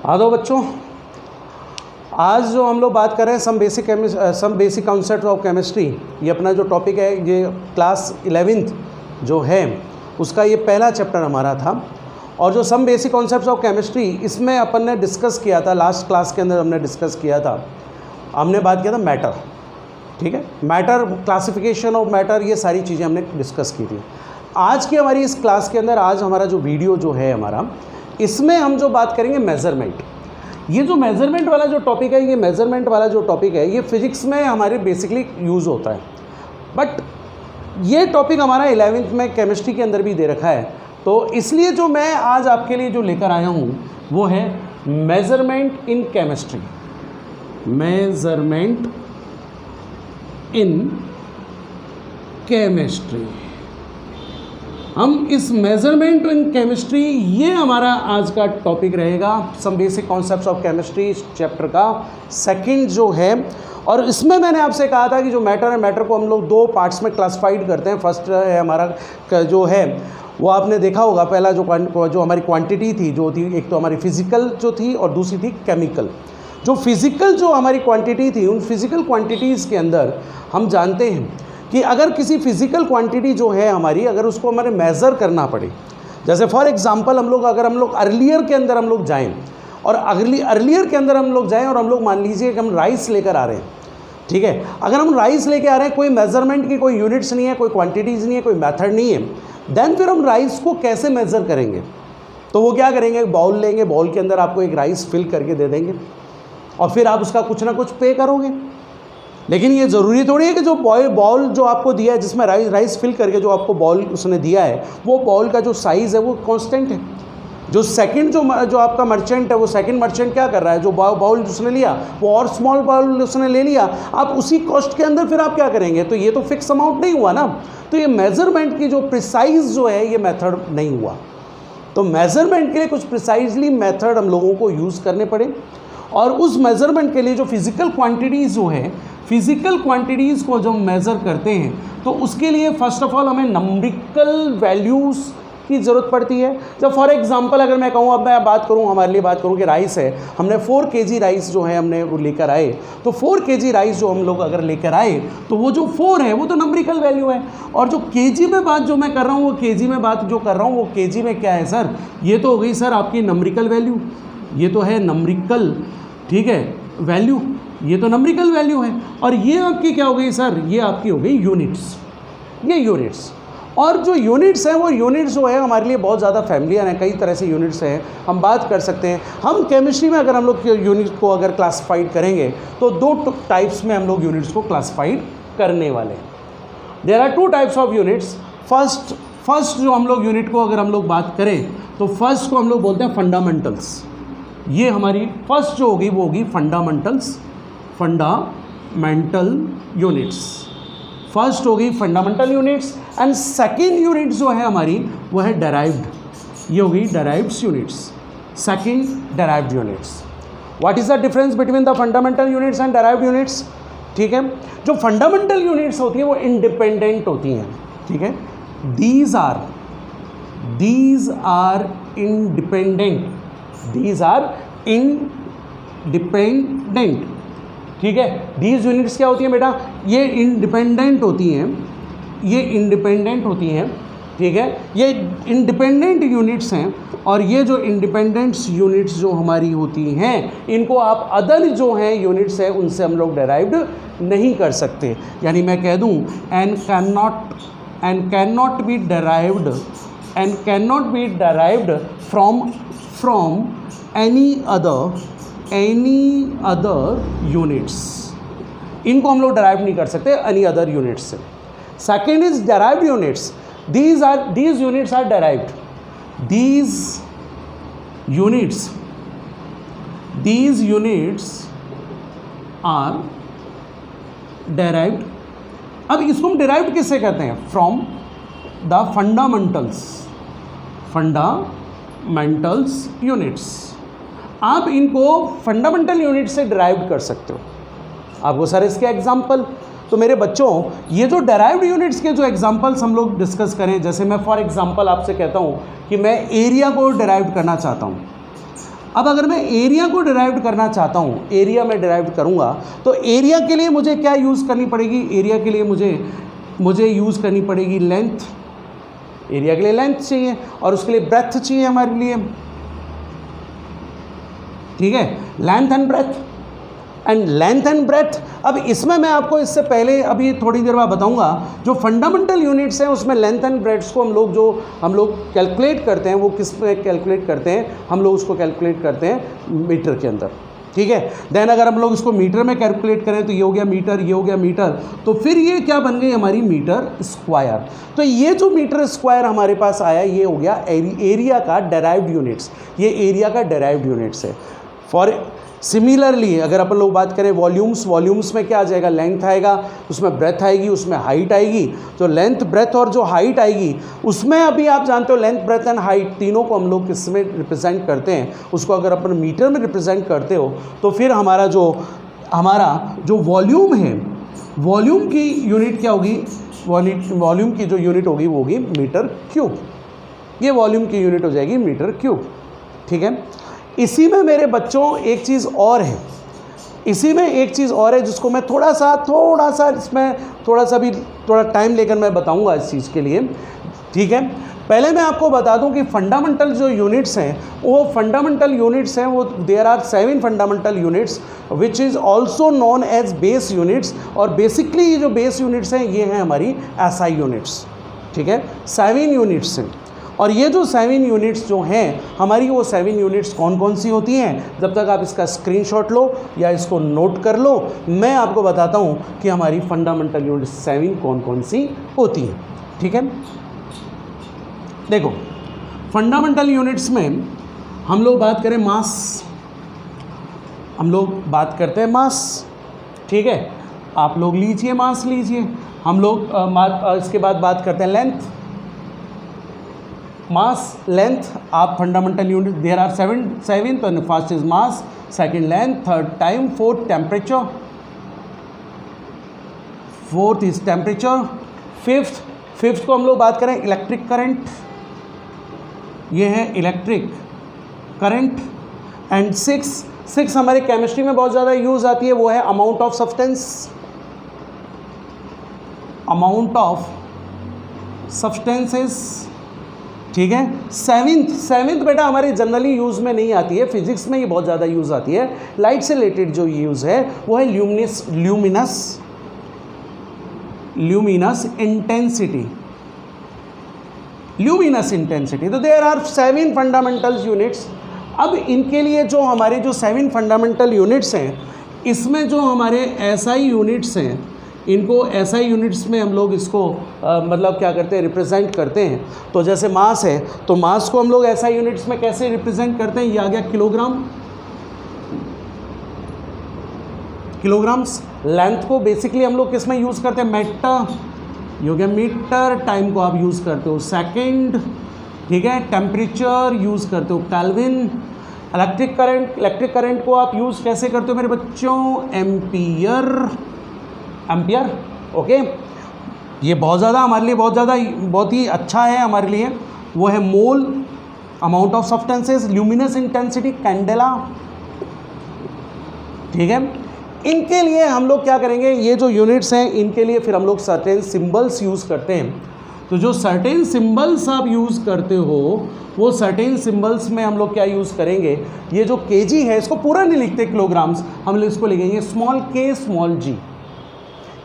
हाँ तो बच्चों, आज जो हम लोग बात कर रहे हैं some basic concept of chemistry, ये अपना जो टॉपिक है ये क्लास 11th जो है उसका ये पहला चैप्टर हमारा था। और जो some basic concepts of chemistry इसमें अपन ने डिस्कस किया था, लास्ट क्लास के अंदर हमने डिस्कस किया था, हमने बात किया था मैटर, ठीक है, मैटर, क्लासिफिकेशन ऑफ मैटर, ये सारी चीज़ें हमने डिस्कस की थी। आज की हमारी इस क्लास के अंदर, आज हमारा जो वीडियो जो है हमारा, इसमें हम जो बात करेंगे मेज़रमेंट। ये जो मेज़रमेंट वाला जो टॉपिक है, ये मेज़रमेंट वाला जो टॉपिक है ये फिज़िक्स में हमारे बेसिकली यूज़ होता है, बट ये टॉपिक हमारा 11th में केमिस्ट्री के अंदर भी दे रखा है। तो इसलिए जो मैं आज आपके लिए जो लेकर आया हूँ वो है measurement in chemistry, measurement in chemistry. हम इस मेज़रमेंट इन केमिस्ट्री, ये हमारा आज का टॉपिक रहेगा, some basic concepts of chemistry chapter का सेकंड जो है। और इसमें मैंने आपसे कहा था कि जो मैटर है, मैटर को हम लोग दो पार्ट्स में क्लासिफाइड करते हैं। फर्स्ट है हमारा जो है वो आपने देखा होगा, पहला जो हमारी क्वांटिटी थी जो थी, एक तो हमारी फिज़िकल जो थी और दूसरी थी केमिकल। जो फिज़िकल जो हमारी क्वांटिटी थी, उन फिज़िकल क्वांटिटीज़ के अंदर हम जानते हैं कि अगर किसी फिज़िकल क्वांटिटी जो है हमारी, अगर उसको हमारे मेज़र करना पड़े, जैसे फॉर एग्जांपल हम लोग अर्लियर के अंदर हम लोग जाएं और अर्लियर के अंदर हम लोग जाएं और हम लोग मान लीजिए कि हम राइस लेकर आ रहे हैं, ठीक है। अगर हम राइस लेके आ रहे हैं, कोई मेज़रमेंट की कोई यूनिट्स नहीं है, कोई क्वांटिटीज़ नहीं है, कोई मेथड नहीं है, देन फिर हम राइस को कैसे मेज़र करेंगे? तो वो क्या करेंगे, बाउल लेंगे, बाउल के अंदर आपको एक राइस फिल करके दे देंगे और फिर आप उसका कुछ ना कुछ पे करोगे। लेकिन ये ज़रूरी थोड़ी है कि जो बाउल जो आपको दिया है, जिसमें राइस फिल करके जो आपको बाउल उसने दिया है, वो बाउल का जो साइज़ है वो कांस्टेंट है। जो सेकंड जो आपका मर्चेंट है, वो सेकंड मर्चेंट क्या कर रहा है, जो बाउल उसने लिया वो और स्मॉल बाउल उसने ले लिया, आप उसी कॉस्ट के अंदर फिर आप क्या करेंगे? तो ये तो फिक्स अमाउंट नहीं हुआ ना। तो ये मेज़रमेंट की जो प्रिसाइज जो है ये मेथड नहीं हुआ। तो मेज़रमेंट के लिए कुछ प्रिसाइजली मेथड हम लोगों को यूज़ करने पड़े। और उस मेज़रमेंट के लिए जो फिज़िकल क्वांटिटीज़ जो है, फिज़िकल क्वांटिटीज़ को जब मेज़र करते हैं तो उसके लिए फ़र्स्ट ऑफ ऑल हमें नंबरिकल वैल्यूज़ की ज़रूरत पड़ती है। जब फॉर एग्जांपल अगर मैं कहूँ, अब मैं बात करूँ, हमारे लिए बात करूँ कि राइस है, हमने 4 kg राइस जो है हमने वो लेकर आए, तो 4 kg राइस जो हम लोग अगर लेकर आए तो वो जो 4 है वो तो नंबरिकल वैल्यू है। और जो kg में बात जो मैं कर रहा हूँ, वो kg में बात जो कर रहा हूँ वो kg में क्या है सर? ये तो हो गई सर आपकी नंबरिकल वैल्यू, ये तो है नंबरिकल, ठीक है, वैल्यू, ये तो नंबरिकल वैल्यू है। और ये आपकी क्या हो गई सर? ये आपकी हो गई यूनिट्स, ये यूनिट्स। और जो यूनिट्स हैं वो यूनिट्स जो है हमारे लिए बहुत ज़्यादा फैमिलियर हैं, कई तरह से यूनिट्स हैं, हम बात कर सकते हैं। हम केमिस्ट्री में अगर हम लोग यूनिट को अगर क्लासिफाइड करेंगे तो 2 टाइप्स में हम लोग यूनिट्स को क्लासिफाइड करने वाले हैं। There are 2 types of units. First जो हम लोग यूनिट को अगर हम लोग बात करें तो फर्स्ट को हम लोग बोलते हैं फंडामेंटल्स। ये हमारी फर्स्ट जो होगी वो होगी फंडामेंटल्स, फंडामेंटल यूनिट्स। फर्स्ट होगी fundamental units and second unit जो है हमारी वो है डेराइव्ड, ये होगी derived units, second derived units. What is the difference between the fundamental units and derived units? ठीक है, जो फंडामेंटल यूनिट्स होती हैं वो इंडिपेंडेंट होती हैं, ठीक है, these are independent, these are independent, ठीक है। दीज यूनिट्स क्या होती हैं बेटा? ये इंडिपेंडेंट होती हैं, ये इंडिपेंडेंट होती हैं, ठीक है, ये इंडिपेंडेंट यूनिट्स हैं। और ये जो इंडिपेंडेंट यूनिट्स जो हमारी होती हैं, इनको आप अदर जो हैं यूनिट्स हैं उनसे हम लोग डेराइव्ड नहीं कर सकते। यानी मैं कह दूं and can not be derived from any other units, इनको हम लोग डेराइव नहीं कर सकते एनी अदर यूनिट्स से। Second is derived units, these units are derived, these units are derived। अब इसको हम derived किससे कहते हैं? from the fundamentals units। आप इनको फंडामेंटल यूनिट से डिराइव कर सकते हो। आपको सर इसके एग्जाम्पल, तो मेरे बच्चों ये जो डेराइव्ड यूनिट्स के जो एग्जांपल्स हम लोग डिस्कस करें, जैसे मैं फॉर एग्जांपल आपसे कहता हूँ कि मैं एरिया को डेराइव करना चाहता हूँ। अब अगर मैं एरिया को डिराइव करना चाहता हूँ, एरिया में डिराइव करूँगा, तो एरिया के लिए मुझे क्या यूज़ करनी पड़ेगी? एरिया के लिए मुझे यूज़ करनी पड़ेगी लेंथ। एरिया के लिए लेंथ चाहिए और उसके लिए ब्रेथ चाहिए हमारे लिए, ठीक है, लेंथ एंड ब्रेथ। अब इसमें मैं आपको इससे पहले अभी थोड़ी देर बाद बताऊंगा, जो फंडामेंटल यूनिट्स हैं उसमें लेंथ एंड ब्रेथ्स को हम लोग कैलकुलेट करते हैं, वो किस पे कैलकुलेट करते हैं? हम लोग उसको कैलकुलेट करते हैं मीटर के अंदर, ठीक है। देन अगर हम लोग इसको मीटर में कैलकुलेट करें तो ये हो गया मीटर, ये हो गया मीटर, तो फिर ये क्या बन गई हमारी मीटर स्क्वायर। तो ये जो मीटर स्क्वायर हमारे पास आया, ये हो गया एरिया का डेराइव्ड यूनिट्स, ये एरिया का डेराइव्ड यूनिट्स है। फॉर सिमिलरली अगर अपन लोग बात करें वॉल्यूम्स में क्या आ जाएगा? लेंथ आएगा, उसमें ब्रेथ आएगी, उसमें हाइट आएगी। तो लेंथ, ब्रेथ और जो हाइट आएगी उसमें अभी आप जानते हो लेंथ, ब्रेथ एंड हाइट तीनों को हम लोग किस में रिप्रेजेंट करते हैं? उसको अगर अपन मीटर में रिप्रेजेंट करते हो तो फिर हमारा जो वॉल्यूम है, वॉल्यूम की यूनिट क्या होगी? वॉल्यूम की जो यूनिट होगी वो होगी मीटर क्यूब। ये वॉल्यूम की यूनिट हो जाएगी मीटर क्यूब, ठीक है। इसी में मेरे बच्चों एक चीज़ और है, जिसको मैं थोड़ा सा इसमें थोड़ा टाइम लेकर मैं बताऊंगा इस चीज़ के लिए, ठीक है। पहले मैं आपको बता दूं कि फंडामेंटल जो यूनिट्स हैं वो there are 7 fundamental units which is also known as base units. और बेसिकली ये जो बेस यूनिट्स हैं ये हैं हमारी एसआई यूनिट्स, ठीक है। 7 यूनिट्स हैं और ये जो 7 यूनिट्स जो हैं हमारी, वो 7 यूनिट्स कौन कौन सी होती हैं? जब तक आप इसका स्क्रीनशॉट लो या इसको नोट कर लो, मैं आपको बताता हूँ कि हमारी फंडामेंटल यूनिट्स 7 कौन कौन सी होती हैं, ठीक है। देखो, फंडामेंटल यूनिट्स में हम लोग बात करें मास, ठीक है। आप लोग लीजिए मास लीजिए। हम लोग इसके बाद बात करते हैं लेंथ, मास, लेंथ। आप फंडामेंटल यूनिट देयर आर 7 तो first is mass, second length, third time, fourth temperature, fourth is temperature, fifth को हम लोग बात करें इलेक्ट्रिक करंट, ये है इलेक्ट्रिक करंट। एंड सिक्स हमारे केमिस्ट्री में बहुत ज़्यादा यूज़ आती है, वो है अमाउंट ऑफ सब्सटेंसेस, ठीक है। सेवेंथ बेटा हमारे जनरली यूज़ में नहीं आती है, फिजिक्स में ये बहुत ज़्यादा यूज़ आती है। लाइट से रिलेटेड जो यूज़ है वो है ल्यूमिनस इंटेंसिटी। तो देयर आर 7 फंडामेंटल यूनिट्स। अब इनके लिए जो हमारे जो 7 फंडामेंटल यूनिट्स हैं, इसमें जो हमारे एसआई यूनिट्स हैं, इनको एसआई यूनिट्स में हम लोग इसको मतलब क्या करते हैं? रिप्रेजेंट करते हैं। तो जैसे मास है, तो मास को हम लोग एसआई यूनिट्स में कैसे रिप्रेजेंट करते हैं? ये आ गया किलोग्राम्स। लेंथ को बेसिकली हम लोग किस में यूज़ करते हैं? ये हो गया मीटर। टाइम को आप यूज़ करते हो सेकंड, ठीक है। टेम्परेचर यूज़ करते हो केल्विन। इलेक्ट्रिक करंट को आप यूज़ कैसे करते हो मेरे बच्चों? Ampere, okay. ये बहुत ज़्यादा हमारे लिए बहुत ही अच्छा है हमारे लिए, वो है mole, amount of substances, luminous intensity, candela, ठीक है। इनके लिए हम लोग क्या करेंगे? ये जो यूनिट्स हैं इनके लिए फिर हम लोग सर्टेन सिंबल्स यूज़ करते हैं। तो जो सर्टेन सिंबल्स आप यूज़ करते हो, वो सर्टेन सिंबल्स में हम लोग क्या यूज़ करेंगे? ये जो केजी है, इसको पूरा नहीं लिखते किलोग्राम्स, हम लोग इसको लिखेंगे स्मॉल k स्मॉल g।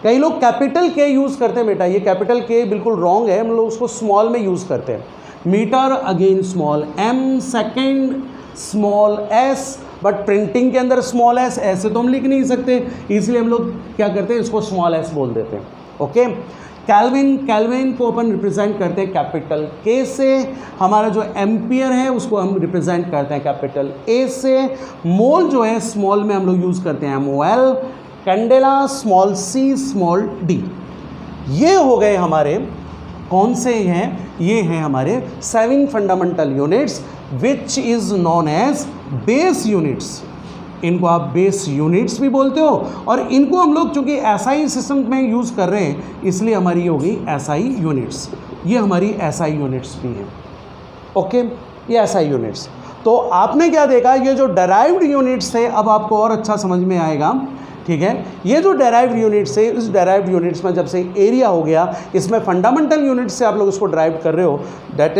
कई लोग कैपिटल के यूज़ करते हैं बेटा, ये कैपिटल के बिल्कुल रॉन्ग है, हम लोग उसको स्मॉल में यूज़ करते हैं। Metre again small m, second small s, but printing के अंदर स्मॉल s ऐसे तो हम लिख नहीं सकते, इसलिए हम लोग क्या करते हैं? इसको स्मॉल s बोल देते हैं, ओके। कैल्विन को अपन रिप्रेजेंट करते हैं कैपिटल K से। हमारा जो एम्पियर है उसको हम रिप्रेजेंट करते हैं कैपिटल A से। मोल जो है स्मॉल में हम लोग यूज़ करते हैं MOL। Candela small c small d। ये हो गए हमारे कौन से हैं? ये हैं हमारे 7 fundamental units which is known as base units. इनको आप बेस यूनिट्स भी बोलते हो, और इनको हम लोग चूँकि एसआई सिस्टम में यूज़ कर रहे हैं इसलिए हमारी होगी एसआई यूनिट्स। ये हमारी एसआई यूनिट्स भी हैं, ओके। ये एसआई यूनिट्स। तो आपने क्या देखा, ये जो डेराइव्ड यूनिट्स थे, अब आपको और अच्छा समझ में आएगा, ठीक है। ये जो डेराइव्ड यूनिट्स है, इस डेराइव्ड यूनिट्स में जब से एरिया हो गया, इसमें फंडामेंटल यूनिट्स से आप लोग इसको ड्राइव कर रहे हो, that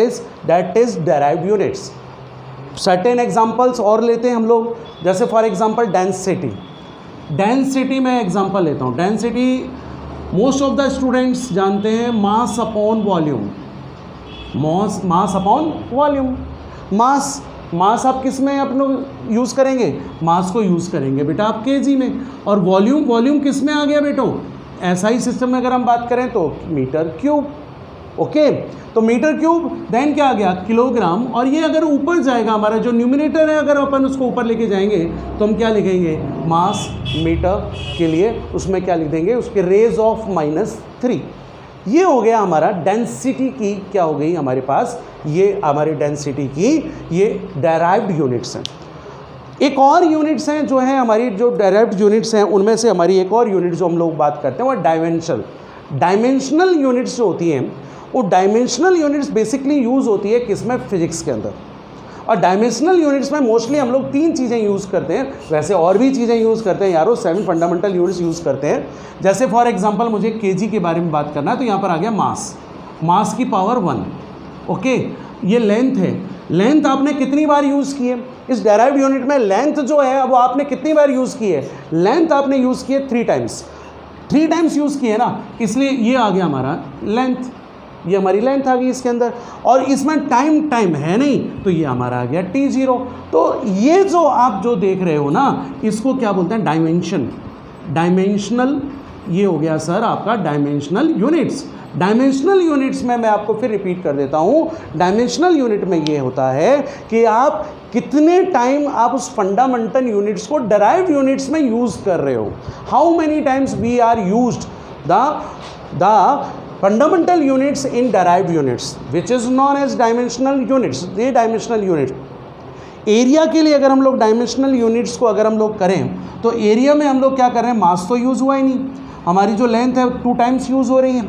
is derived units. Certain examples और लेते हैं हम लोग, जैसे फॉर एग्जांपल डेंसिटी में एग्जांपल लेता हूँ। Density most of the students जानते हैं, mass upon volume. Mass upon volume. Mass आप किस में अपने यूज़ करेंगे, मास को यूज़ करेंगे बेटा आप केजी में। और वॉल्यूम किस में आ गया बेटो, एसआई सिस्टम में अगर हम बात करें तो मीटर क्यूब। ओके, तो मीटर क्यूब देन क्या आ गया, किलोग्राम। और ये अगर ऊपर जाएगा, हमारा जो न्यूमिनेटर है, अगर अपन उसको ऊपर लेके जाएंगे तो हम क्या लिखेंगे, मास मीटर के लिए उसमें क्या लिख देंगे, उसके रेज ऑफ -3। ये हो गया हमारा डेंसिटी की, क्या हो गई हमारे पास, ये हमारी डेंसिटी की ये डेराइव्ड यूनिट्स हैं। एक और यूनिट्स हैं जो है हमारी, जो डेराइव्ड यूनिट्स हैं उनमें से हमारी एक और यूनिट जो हम लोग बात करते हैं वो डायमेंशनल यूनिट्स जो होती हैं, वो डायमेंशनल यूनिट्स बेसिकली यूज़ होती है किसमें, फिजिक्स के अंदर। और डायमेंशनल यूनिट्स में मोस्टली हम लोग 3 चीज़ें यूज़ करते हैं, वैसे और भी चीज़ें यूज़ करते हैं यारो, 7 फंडामेंटल यूनिट्स यूज़ करते हैं। जैसे फॉर एग्जांपल मुझे केजी के बारे में बात करना है, तो यहाँ पर आ गया मास की पावर 1। ओके, ये लेंथ है, लेंथ आपने कितनी बार यूज़ की है इस डेराइव्ड यूनिट में, लेंथ जो है वो आपने कितनी बार यूज़ की है, लेंथ आपने यूज़ की है 3 टाइम्स। 3 टाइम्स यूज़ की है ना, इसलिए ये आ गया हमारा लेंथ, ये हमारी लेंथ आ गई इसके अंदर। और इसमें टाइम है नहीं, तो ये हमारा आ गया t0। तो ये जो आप जो देख रहे हो ना, इसको क्या बोलते हैं, डायमेंशनल। ये हो गया सर आपका डायमेंशनल यूनिट्स। डायमेंशनल यूनिट्स में मैं आपको फिर रिपीट कर देता हूँ, डायमेंशनल यूनिट में ये होता है कि आप कितने टाइम आप उस फंडामेंटल यूनिट्स को डेराइव्ड यूनिट्स में यूज़ कर रहे हो, how many times we are used the fundamental units in derived units which is known as dimensional units. ये डायमेंशनल यूनिट एरिया के लिए, अगर हम लोग डायमेंशनल यूनिट्स को अगर हम लोग करें तो एरिया में हम लोग क्या कर रहे हैं, मास तो यूज़ हुआ ही नहीं, हमारी जो लेंथ है 2 टाइम्स यूज़ हो रही है,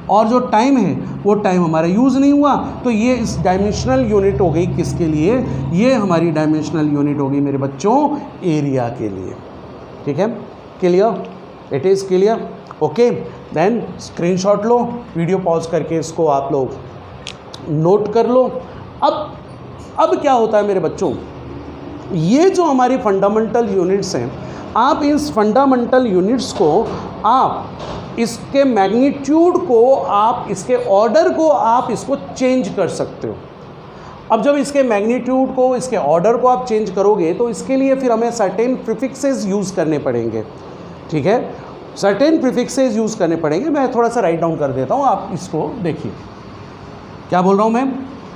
और जो टाइम है वो टाइम हमारा यूज़ नहीं हुआ। तो ये इस डायमेंशनल यूनिट हो गई किसके लिए, ये हमारी डायमेंशनल यूनिट होगी मेरे बच्चों एरिया के लिए। ठीक है, clear, it is clear. Okay, then screenshot लो, वीडियो पॉज करके इसको आप लोग नोट कर लो। अब क्या होता है मेरे बच्चों, ये जो हमारी फंडामेंटल यूनिट्स हैं, आप इस फंडामेंटल यूनिट्स को, आप इसके मैग्नीट्यूड को, आप इसके ऑर्डर को, आप इसको चेंज कर सकते हो। अब जब इसके मैग्नीट्यूड को, इसके ऑर्डर को आप चेंज करोगे तो इसके लिए फिर हमें सर्टेन प्रीफिक्सेस यूज़ करने पड़ेंगे। ठीक है, सर्टेन प्रीफिक्सेस यूज़ करने पड़ेंगे। मैं थोड़ा सा राइट डाउन कर देता हूँ, आप इसको देखिए क्या बोल रहा हूँ मैं,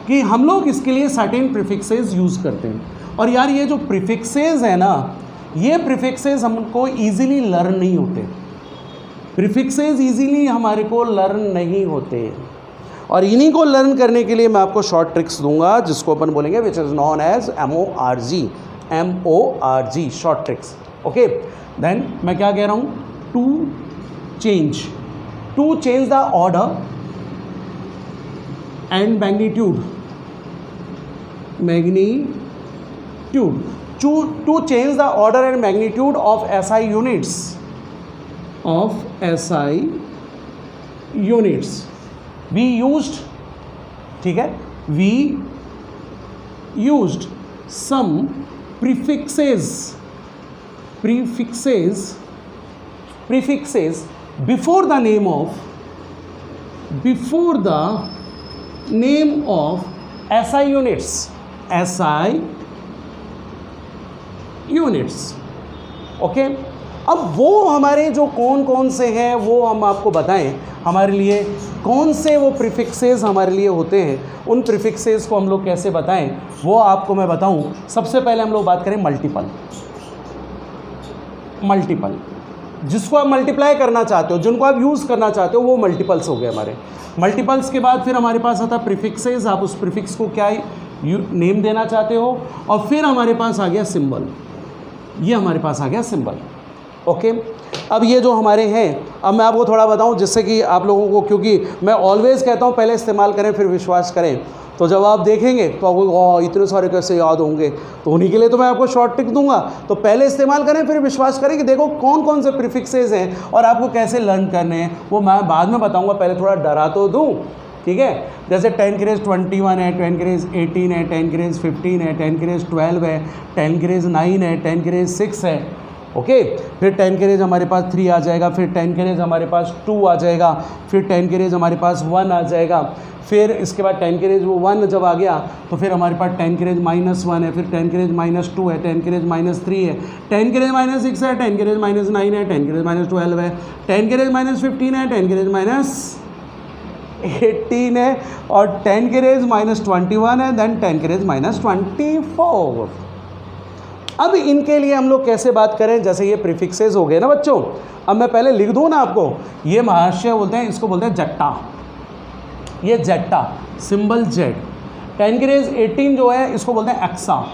कि हम लोग इसके लिए सर्टेन प्रीफिक्सेस यूज़ करते हैं। और यार ये जो प्रीफिक्सेस है ना, ये प्रीफिक्सेस हमको ईजिली लर्न नहीं होते, प्रीफिक्सेस ईजिली हमारे को लर्न नहीं होते। और इन्हीं को लर्न करने के लिए मैं आपको शॉर्ट ट्रिक्स दूंगा, जिसको अपन बोलेंगे which is known as MORG, short tricks. Okay, then मैं क्या कह रहा हूँ, to change the order and magnitude to change the order and magnitude of SI units we used, ठीक है, we used some prefixes before the name of SI units। Okay, अब वो हमारे जो कौन से हैं वो हम आपको बताएं, हमारे लिए कौन से वो प्रीफिक्सेस हमारे लिए होते हैं, उन प्रीफिक्सेस को हम लोग कैसे बताएं वो आपको मैं बताऊं। सबसे पहले हम लोग बात करें मल्टीपल, जिसको आप मल्टीप्लाई करना चाहते हो, जिनको आप यूज़ करना चाहते हो, वो मल्टीपल्स हो गए हमारे। मल्टीपल्स के बाद फिर हमारे पास आता प्रीफिक्सेस, आप उस प्रीफिक्स को क्या नेम देना चाहते हो, और फिर हमारे पास आ गया सिंबल, ये हमारे पास आ गया सिंबल। ओके, अब ये जो हमारे हैं, अब मैं आपको थोड़ा बताऊं जिससे कि आप लोगों को, क्योंकि मैं ऑलवेज़ कहता हूं पहले इस्तेमाल करें फिर विश्वास करें, तो जब आप देखेंगे तो आपको इतने सारे कैसे याद होंगे, तो उन्हीं के लिए तो मैं आपको शॉर्ट ट्रिक दूंगा। तो पहले इस्तेमाल करें, फिर विश्वास करें कि देखो कौन कौन से प्रीफिक्सेस हैं और आपको कैसे लर्न करने हैं, वो मैं बाद में बताऊंगा, पहले थोड़ा डरा तो दूं, ठीक है। जैसे 10 की रेज़ 21 है, 10 की रेज़ 18 है, 10 की रेज़ 15 है, 10 की रेज़ 12 है, 10 की रेज़ 9 है, 10 की रेज़ 6 है, ओके। फिर 10 की रेज़ हमारे पास 3 आ जाएगा, फिर 10 की रेज़ हमारे पास 2 आ जाएगा, फिर 10 की रेज़ हमारे पास 1 आ जाएगा, फिर इसके बाद 10 की रेज़ वो 1 जब आ गया तो फिर हमारे पास 10 की रेज़ -1 है, फिर 10 की रेज़ -2 है, 10 की रेज़ -3 है, 10 की रेज़ -6 है, 10 की रेज़ -9 है, 10 की रेज़ -12 है, 10 की रेज़ -15 है, 10 की रेज़ -18 है, और 10 की रेज़ -21 है, देन 10 की रेज़ -24। अब इनके लिए हम लोग कैसे बात करें, जैसे ये प्रीफिक्सेस हो गए ना बच्चों, अब मैं पहले लिख दूँ ना आपको, ये महाशय बोलते हैं, इसको बोलते हैं जट्टा, ये जेट्टा सिंबल जेड। 10 की रेज़ 18 जो है इसको बोलते हैं एक्सा,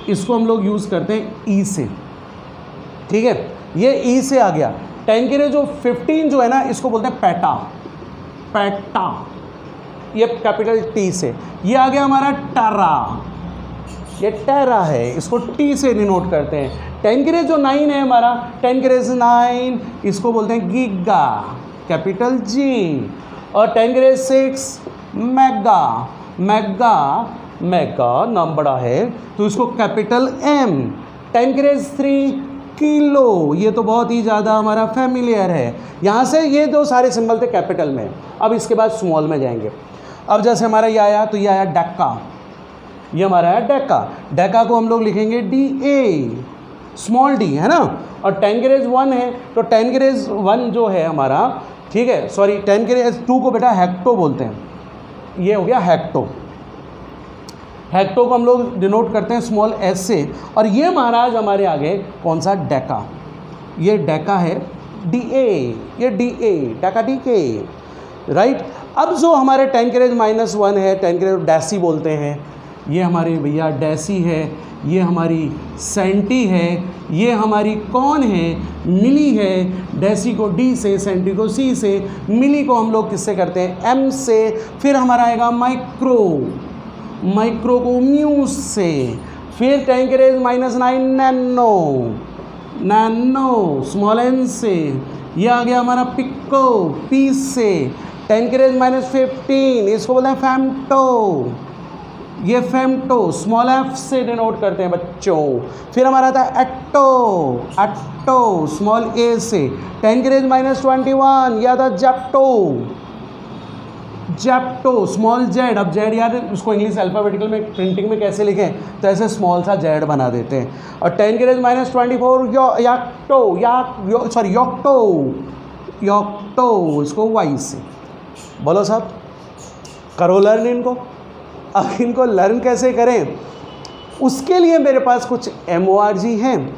इसको हम लोग यूज़ करते हैं ई से, ठीक है, ये ई से आ गया। 10 की रेज़ जो 15 जो है ना इसको बोलते हैं पैटा, पैटा, ये कैपिटल टी से। ये आ गया हमारा टरा, ये टेरा है, इसको टी से डिनोट करते हैं। 10 की रेज़ जो 9 है हमारा, 10 की रेज़ 9, इसको बोलते हैं गीगा, कैपिटल जी। और 10 की रेज़ 6 मेगा, मेगा, मेगा नाम बड़ा है तो इसको कैपिटल एम। 10 की रेज़ 3 किलो, ये तो बहुत ही ज़्यादा हमारा फैमिलियर है। यहाँ से ये जो सारे सिंबल थे कैपिटल में। अब इसके बाद स्मॉल में जाएंगे। अब जैसे हमारा ये आया तो ये आया डेक्का, ये हमारा है डेक्का, डेक्का को हम लोग लिखेंगे DA, स्मॉल डी है ना। और 10 की रेज़ 1 है तो 10 की रेज़ 1 जो है हमारा, ठीक है, सॉरी 10 की रेज़ 2 को बेटा हेक्टो बोलते हैं, ये हो गया हेक्टो। हेक्टो को हम लोग डिनोट करते हैं स्मॉल एस से। और ये महाराज हमारे आगे कौन सा, डेका, ये डेका है DA, ये DA, डेका DK, राइट। अब जो हमारे 10 की रेज़ -1 है, 10 की रेज़ डैसी बोलते हैं, ये हमारे भैया डैसी है, ये हमारी सेंटी है, ये हमारी कौन है, मिली है। डैसी को D से, सेंटी को C से, मिली को हम लोग किससे करते हैं, M से। फिर हमारा आएगा माइक्रो, माइक्रो को म्यू से। फिर 10 की raise -9 nano, nano small n से। ये आ गया हमारा पिको, P से। 10 की रेज़ -15, इसको बोलते हैं फैम्टो, ये फेम्टो स्मॉल f से डिनोट करते हैं बच्चों। फिर हमारा था एट्टो, एट्टो स्मॉल a से। 10 की रेज़ -21, यह था जेप्टो, जेप्टो स्मॉल जेड। अब जेड यार उसको इंग्लिश अल्फ़ाबेटिकल में प्रिंटिंग में कैसे लिखें, तो ऐसे स्मॉल सा जेड बना देते हैं। और 10 की रेज़ -24, याक्टो, सॉरी योक्टो, योक्टो इसको y से। बोलो साहब, करो लर्न इनको। अब इनको लर्न कैसे करें, उसके लिए मेरे पास कुछ MORG हैं,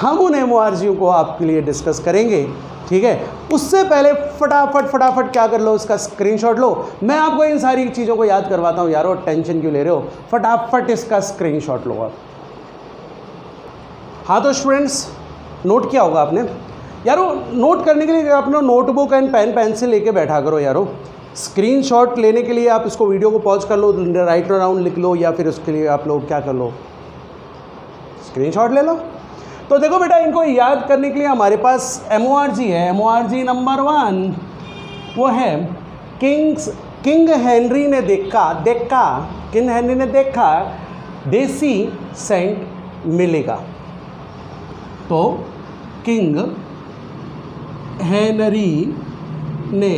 हम उन MORG को आपके लिए डिस्कस करेंगे, ठीक है। उससे पहले फटाफट क्या कर लो, इसका स्क्रीनशॉट लो। मैं आपको इन सारी चीज़ों को याद करवाता हूँ यारो, टेंशन क्यों ले रहे हो, फटाफट इसका स्क्रीनशॉट लो आप। हाँ तो स्टूडेंट्स, नोट किया होगा आपने यारो, नोट करने के लिए अपना नोटबुक एंड पेन पेंसिल लेके बैठा करो यारो। स्क्रीनशॉट लेने के लिए आप इसको वीडियो को पॉज कर लो, राइट अराउंड लिख लो, या फिर उसके लिए आप लोग क्या कर लो, स्क्रीनशॉट ले लो। तो देखो बेटा, इनको याद करने के लिए हमारे पास MORG है। MORG नंबर 1 वो है किंग हेनरी ने किंग हेनरी ने देखा देसी सेंट मिलेगा। तो किंग हेनरी ने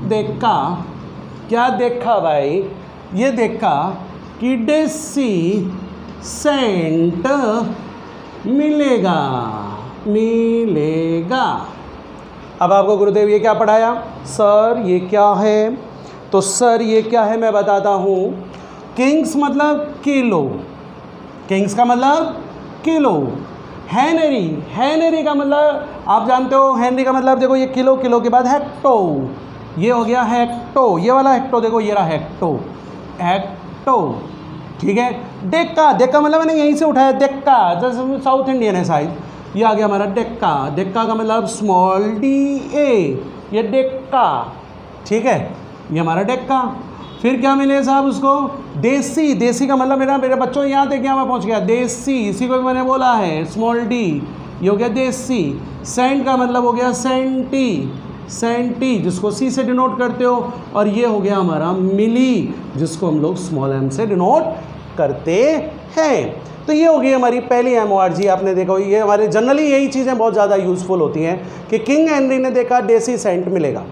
देखा, क्या देखा भाई, ये देखा कि देसी सेंट मिलेगा, मिलेगा। अब आपको गुरुदेव ये क्या पढ़ाया, सर ये क्या है, तो सर ये क्या है मैं बताता हूँ। किंग्स मतलब किलो, किंग्स का मतलब किलो। हेनरी, हेनरी का मतलब आप जानते हो, हेनरी का मतलब देखो ये किलो, किलो के बाद हेक्टो, ये हो गया हेक्टो, ये वाला हेक्टो देखो, ये रहा हेक्टो, हेक्टो, ठीक है। डेक्का, डेक्का मतलब मैंने यहीं से उठाया, डेक्का जैसे साउथ इंडियन है शायद, ये आ गया हमारा डेक्का। डेक्का का मतलब स्मॉल DA, ये डेक्का, ठीक है, ये हमारा डेक्का। फिर क्या मिले साहब उसको, देसी, देसी का मतलब मेरे बच्चों यहाँ तक क्या मैं पहुँच गया, देसी, इसी को मैंने बोला है स्मॉल डी, ये हो गया देसी। सेंट का मतलब हो गया सेंटी, सेंटी जिसको सी से डिनोट करते हो, और ये हो गया हमारा मिली जिसको हम लोग स्मॉल एम से डिनोट करते हैं। तो ये हो गई हमारी पहली MORG। आपने देखा हो, ये हमारे जनरली यही चीज़ें बहुत ज़्यादा यूज़फुल होती हैं कि किंग हेनरी ने देखा देसी सेंट मिलेगा,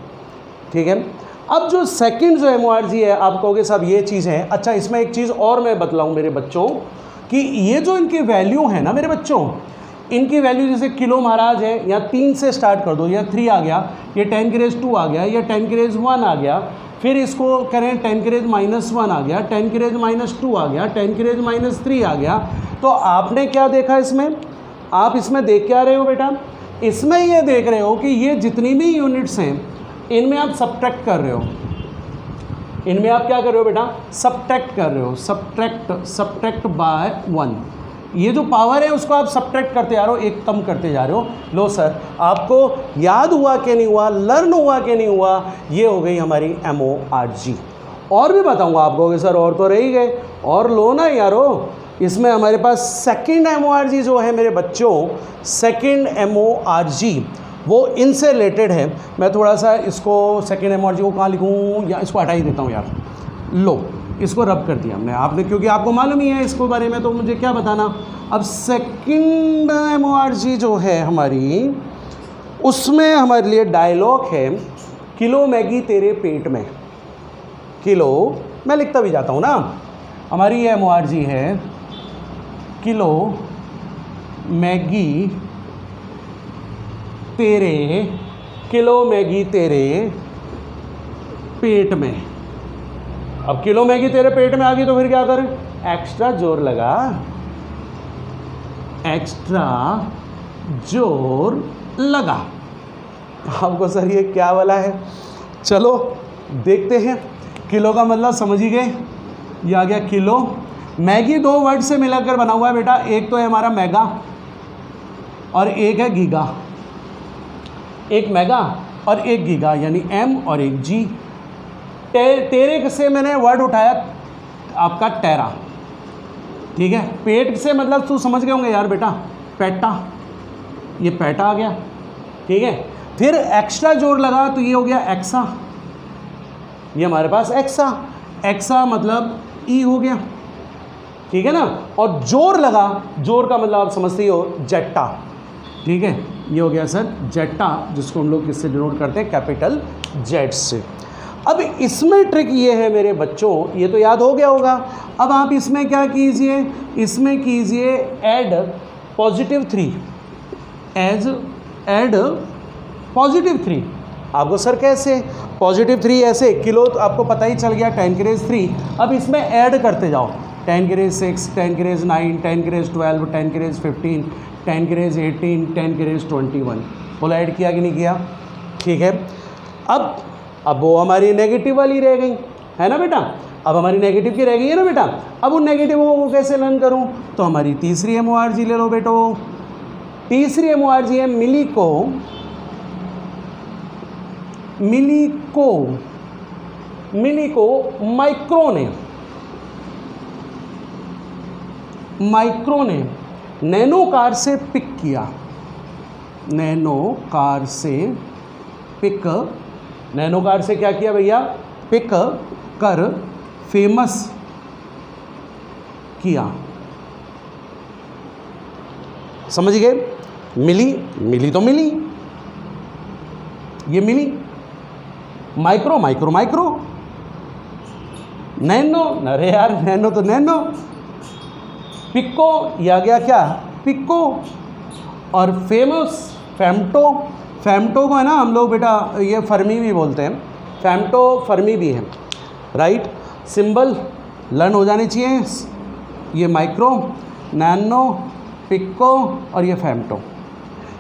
ठीक है। अब जो सेकंड जो MORG है, आप कहोगे साहब ये चीज़ है, अच्छा इसमें एक चीज़ और मैं बतलाऊँ मेरे बच्चों कि ये जो इनकी वैल्यू है ना मेरे बच्चों, इनकी वैल्यू जैसे किलो महाराज है, या 3 से स्टार्ट कर दो, या 3 आ गया, ये 10 की रेज 2 आ गया, या 10 की रेज 1 आ गया, फिर इसको करें 10 की रेज -1 आ गया, 10 की रेज -2 आ गया, 10 की रेज -3 आ गया। तो आपने क्या देखा इसमें, आप इसमें देख क्या रहे हो बेटा, इसमें ये देख रहे हो कि ये जितनी भी यूनिट्स हैं इनमें आप सब्ट्रैक्ट कर रहे हो, इनमें आप क्या कर रहे हो बेटा, सब्ट्रैक्ट कर रहे हो, सब्ट्रैक्ट बाय 1। ये जो पावर है उसको आप सब्ट्रैक्ट करते जा रहे हो, एक कम करते जा रहे हो। लो सर, आपको याद हुआ कि नहीं हुआ, लर्न हुआ कि नहीं हुआ, ये हो गई हमारी MORG। और भी बताऊंगा आपको कि सर और तो रह ही गए, और लो ना यारो, इसमें हमारे पास सेकंड MORG जो है मेरे बच्चों, सेकंड MORG वो इनसे रिलेटेड है। मैं थोड़ा सा इसको सेकंड MORG को कहाँ लिखूँ, या इसको हटा ही देता हूँ यार, लो इसको रब कर दिया हमने, आपने, क्योंकि आपको मालूम ही है इसको बारे में, तो मुझे क्या बताना। अब सेकंड MORG जो है हमारी, उसमें हमारे लिए डायलॉग है, किलो मैगी तेरे पेट में, किलो, मैं लिखता भी जाता हूँ ना, हमारी ये MORG है, किलो मैगी तेरे, किलो मैगी तेरे पेट में। अब किलो मैगी तेरे पेट में आ गई तो फिर क्या करें, एक्स्ट्रा जोर लगा, एक्स्ट्रा जोर लगा। आपको सर ये क्या वाला है, चलो देखते हैं। किलो का मतलब समझ ही गए, ये आ गया किलो। मैगी 2 वर्ड से मिलाकर बना हुआ है बेटा, एक तो है हमारा मेगा और एक है गीगा, एक मेगा और एक गीगा, यानी M और एक G। तेरे से मैंने वर्ड उठाया आपका टेरा, ठीक है। पेट से मतलब तू समझ गए होंगे यार बेटा, पेटा, ये पेटा आ गया, ठीक है। फिर एक्स्ट्रा जोर लगा तो ये हो गया एक्सा, ये हमारे पास एक्सा, एक्सा मतलब ई हो गया, ठीक है ना। और जोर लगा, जोर का मतलब आप समझते हो जेटा, ठीक है, ये हो गया सर जेटा, जिसको हम लोग किससे डिनोट करते हैं, कैपिटल जेड से। अब इसमें ट्रिक ये है मेरे बच्चों, ये तो याद हो गया होगा। अब आप इसमें क्या कीजिए, इसमें कीजिए ऐड +3, ऐड +3। आपको सर कैसे, +3 ऐसे, किलो तो आपको पता ही चल गया, 10 की रेज 3। अब इसमें ऐड करते जाओ, 10 की रेज 6, 10 की रेज 9, 10 की रेज 12, 10 की रेज 15, 10 की रेज 18, 10 की रेज 21। बोलो ऐड किया कि नहीं किया, ठीक है। अब वो हमारी नेगेटिव वाली रह गई है ना बेटा, अब हमारी नेगेटिव की रह गई है ना बेटा। अब उन नेगेटिवों को कैसे लर्न करूं, तो हमारी तीसरी MORG ले लो बेटो। तीसरी MORG है मिलीको, मिलीको, मिलीको माइक्रो ने, माइक्रो ने नैनो कार से पिक किया, नैनो कार से पिक, नैनो कार से क्या किया भैया, पिक कर फेमस किया। समझ गए, मिली, मिली तो मिली, ये मिली। माइक्रो, माइक्रो, माइक्रो, नैनो, अरे यार नैनो तो नैनो। पिक्को, ये आ गया क्या, पिक्को। और फेमस, फैम्टो, फैम्टो को है ना हम लोग बेटा ये फर्मी भी बोलते हैं, फैम्टो फर्मी भी है, राइट। सिंबल लर्न हो जाने चाहिए, ये माइक्रो, नैनो, पिक्को और ये फैम्टो।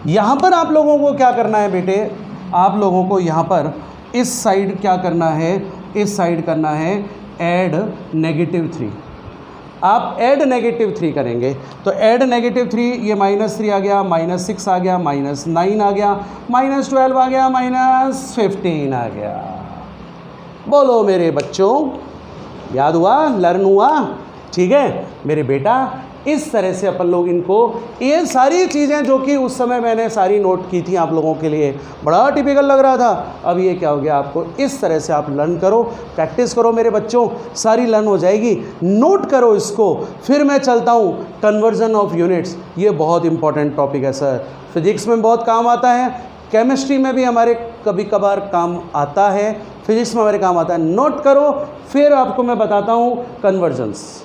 यहाँ पर आप लोगों को क्या करना है बेटे, आप लोगों को यहाँ पर इस साइड क्या करना है, इस साइड करना है ऐड -3। आप ऐड -3 करेंगे तो ऐड -3, ये -3 आ गया, -6 आ गया, -9 आ गया, -12 आ गया, -15 आ गया। बोलो मेरे बच्चों याद हुआ, लर्न हुआ, ठीक है मेरे बेटा। इस तरह से अपन लोग इनको, ये सारी चीज़ें जो कि उस समय मैंने सारी नोट की थी आप लोगों के लिए, बड़ा टिपिकल लग रहा था, अब ये क्या हो गया आपको, इस तरह से आप लर्न करो, प्रैक्टिस करो मेरे बच्चों, सारी लर्न हो जाएगी, नोट करो इसको। फिर मैं चलता हूँ कन्वर्जन ऑफ यूनिट्स, ये बहुत इंपॉर्टेंट टॉपिक है सर, फिजिक्स में बहुत काम आता है, केमिस्ट्री में भी हमारे कभी कभार काम आता है, फिजिक्स में हमारे काम आता है, नोट करो। फिर आपको मैं बताता हूँ कन्वर्जन्स।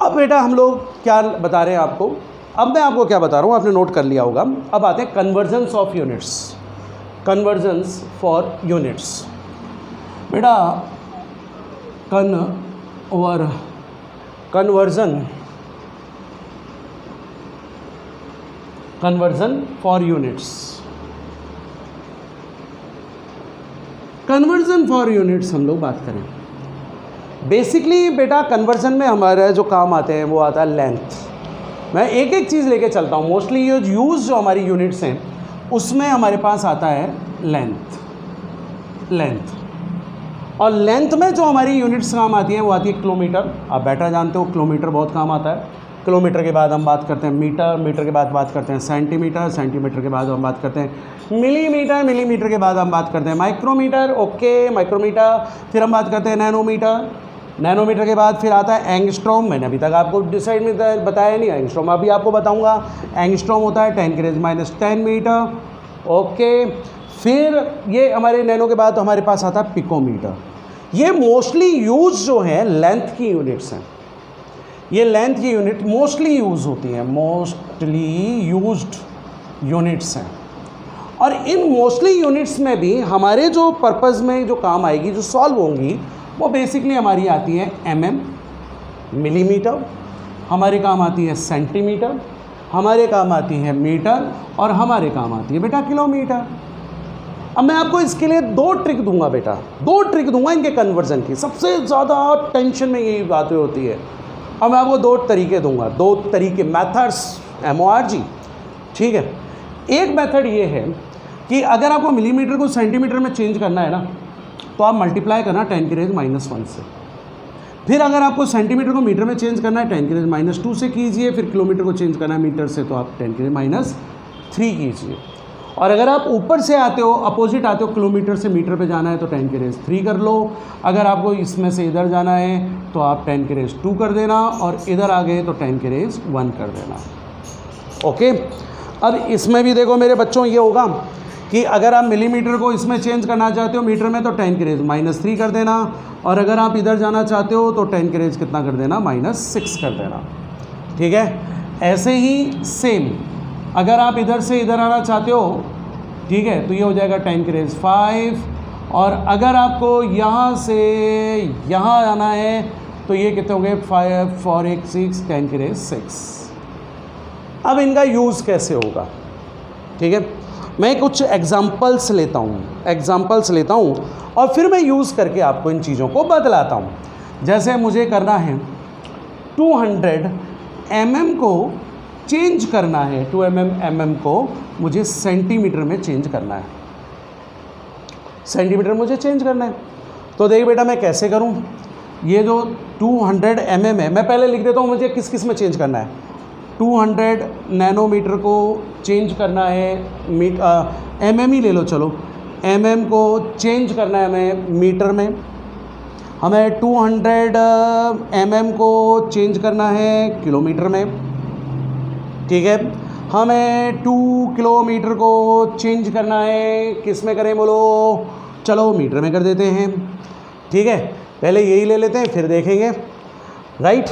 अब बेटा हम लोग क्या बता रहे हैं आपको, अब मैं आपको क्या बता रहा हूँ, आपने नोट कर लिया होगा। अब आते हैं conversions of units, conversions for units. बेटा conversion for units, conversion for units हम लोग बात करें। बेसिकली बेटा कन्वर्जन में हमारे जो काम आते हैं वो आता है लेंथ। मैं एक एक चीज़ लेके चलता हूँ, मोस्टली ये यूज़ जो हमारी यूनिट्स हैं उसमें हमारे पास आता है लेंथ। और लेंथ में जो हमारी यूनिट्स काम आती हैं वो आती है किलोमीटर। आप बेटा जानते हो किलोमीटर बहुत काम आता है। किलोमीटर के बाद हम बात करते हैं मीटर, मीटर के बाद बात करते हैं सेंटीमीटर, सेंटीमीटर के बाद हम बात करते हैं मिलीमीटर, मिलीमीटर के बाद हम बात करते हैं माइक्रोमीटर, ओके माइक्रोमीटर, फिर हम बात करते हैं नैनोमीटर, नैनोमीटर के बाद फिर आता है एंगस्ट्रॉम। मैंने अभी तक आपको डिसाइड में बताया नहीं, एंगस्ट्रॉम अभी आपको बताऊंगा। एंगस्ट्रॉम होता है 10⁻⁻10 मीटर, ओके। फिर ये हमारे नैनो के बाद हमारे पास आता है पिकोमीटर। ये मोस्टली यूज जो है लेंथ की यूनिट्स हैं, ये लेंथ की यूनिट मोस्टली यूज़ होती हैं, मोस्टली यूज्ड यूनिट्स हैं। और इन मोस्टली यूनिट्स में भी हमारे जो पर्पज़ में जो काम आएगी, जो सॉल्व होंगी, वो बेसिकली हमारी आती है mm, मिलीमीटर, हमारे काम आती है सेंटीमीटर, हमारे काम आती है मीटर, और हमारे काम आती है बेटा किलोमीटर। अब मैं आपको इसके लिए दो ट्रिक दूंगा बेटा, दो ट्रिक दूंगा इनके कन्वर्जन की। सबसे ज़्यादा टेंशन में यही बातें होती है। अब मैं आपको दो तरीके दूंगा, दो तरीके, मेथड्स, MORG, ठीक है। एक मेथड ये है कि अगर आपको मिलीमीटर को सेंटीमीटर में चेंज करना है ना, तो आप मल्टीप्लाई करना 10⁻⁻1 से। फिर अगर आपको सेंटीमीटर को मीटर में चेंज करना है 10⁻⁻2 से कीजिए। फिर किलोमीटर को चेंज करना है मीटर से, तो आप 10⁻³ कीजिए। और अगर आप ऊपर से आते हो, अपोजिट आते हो, किलोमीटर से मीटर पे जाना है तो 10⁻³ कर लो। अगर आपको इसमें से इधर जाना है तो आप 10⁻² कर देना, और इधर आ गए तो 10⁻1 कर देना, ओके। अब इसमें भी देखो मेरे बच्चों ये होगा कि अगर आप मिलीमीटर को इसमें चेंज करना चाहते हो मीटर में, तो 10⁻³ कर देना, और अगर आप इधर जाना चाहते हो तो 10⁻ कितना कर देना, -6 कर देना, ठीक है। ऐसे ही सेम अगर आप इधर से इधर आना चाहते हो, ठीक है, तो ये हो जाएगा 10⁻5, और अगर आपको यहाँ से यहाँ आना है तो ये कितने हो गए, 5 4 1 6 10⁻6। अब इनका यूज़ कैसे होगा, ठीक है। मैं कुछ एग्जांपल्स लेता हूँ और फिर मैं यूज़ करके आपको इन चीज़ों को बतलाता हूँ। जैसे मुझे करना है 200 mm को चेंज करना है, 2 mm को मुझे सेंटीमीटर में चेंज करना है, सेंटीमीटर मुझे चेंज करना है। तो देख बेटा मैं कैसे करूँ, ये जो 200 mm है, मैं पहले लिख देता हूँ मुझे किस किस में चेंज करना है। 200 नैनोमीटर को चेंज करना है, mm ही ले लो, चलो mm को चेंज करना है हमें मीटर में। हमें 200 mm को चेंज करना है किलोमीटर में, ठीक है। हमें 2 किलोमीटर को चेंज करना है किस में करें बोलो, चलो मीटर में कर देते हैं, ठीक है। पहले यही ले लेते हैं फिर देखेंगे, राइट।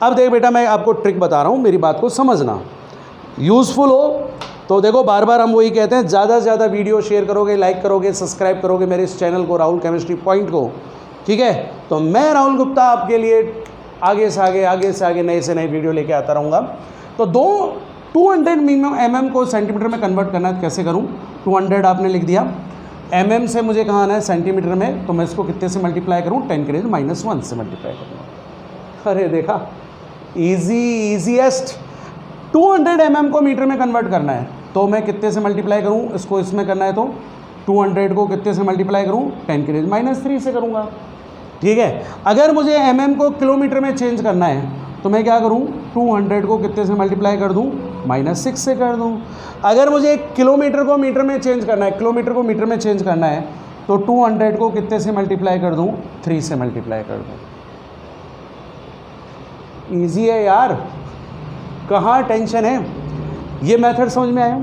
अब देख बेटा मैं आपको ट्रिक बता रहा हूँ, मेरी बात को समझना, यूज़फुल हो तो देखो। बार बार हम वही कहते हैं, ज़्यादा से ज़्यादा वीडियो शेयर करोगे, लाइक करोगे, सब्सक्राइब करोगे मेरे इस चैनल को, राहुल केमिस्ट्री पॉइंट को, ठीक है। तो मैं राहुल गुप्ता आपके लिए आगे से आगे नए से नए वीडियो लेके आता रहूँगा। तो 200 mm को सेंटीमीटर में कन्वर्ट करना है, कैसे करूँ। 200 आपने लिख दिया, mm से मुझे कहाँ आना है सेंटीमीटर में, तो मैं इसको कितने से मल्टीप्लाई करूँ, 10⁻⁻1 से मल्टीप्लाई करूँ। अरे देखा, ईजीएस्ट। 200 mm को मीटर में कन्वर्ट करना है तो मैं कितने से मल्टीप्लाई करूँ, इसको इसमें करना है तो 200 को कितने से मल्टीप्लाई करूँ, 10⁻³ से करूँगा, ठीक है। अगर मुझे mm को किलोमीटर में चेंज करना है तो मैं क्या करूं, 200 को कितने से मल्टीप्लाई कर दूं, -6 से कर दूं। अगर मुझे किलोमीटर को मीटर में चेंज करना है, किलोमीटर को मीटर में चेंज करना है तो 200 को कितने से मल्टीप्लाई कर दूं, 3 से मल्टीप्लाई कर दूं। ईजी है यार, कहाँ टेंशन है। ये मेथड समझ में आया।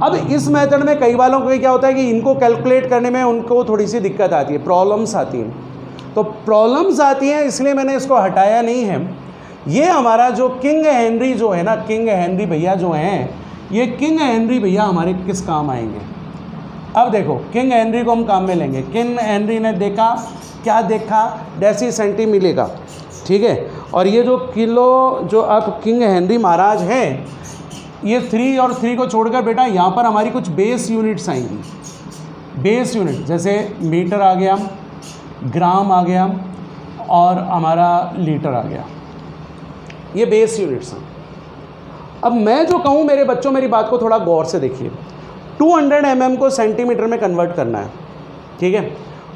अब इस मेथड में कई वालों को क्या होता है कि इनको कैलकुलेट करने में उनको थोड़ी सी दिक्कत आती है, प्रॉब्लम्स आती हैं। तो प्रॉब्लम्स आती हैं इसलिए मैंने इसको हटाया नहीं है। ये हमारा जो किंग हेनरी जो है ना, किंग हेनरी भैया जो हैं, ये किंग हेनरी भैया हमारे किस काम आएंगे। अब देखो, किंग हेनरी को हम काम में लेंगे। किंग हेनरी ने देखा, क्या देखा, डेसी सेंटी मिलेगा, ठीक है। और ये जो किलो जो अब किंग हेनरी महाराज हैं, ये 3 और 3 को छोड़कर बेटा यहाँ पर हमारी कुछ बेस यूनिट्स आएंगी। बेस यूनिट जैसे मीटर आ गया, ग्राम आ गया और हमारा लीटर आ गया, ये बेस यूनिट्स हैं। अब मैं जो कहूँ मेरे बच्चों, मेरी बात को थोड़ा गौर से देखिए। 200 mm को सेंटीमीटर में कन्वर्ट करना है, ठीक है।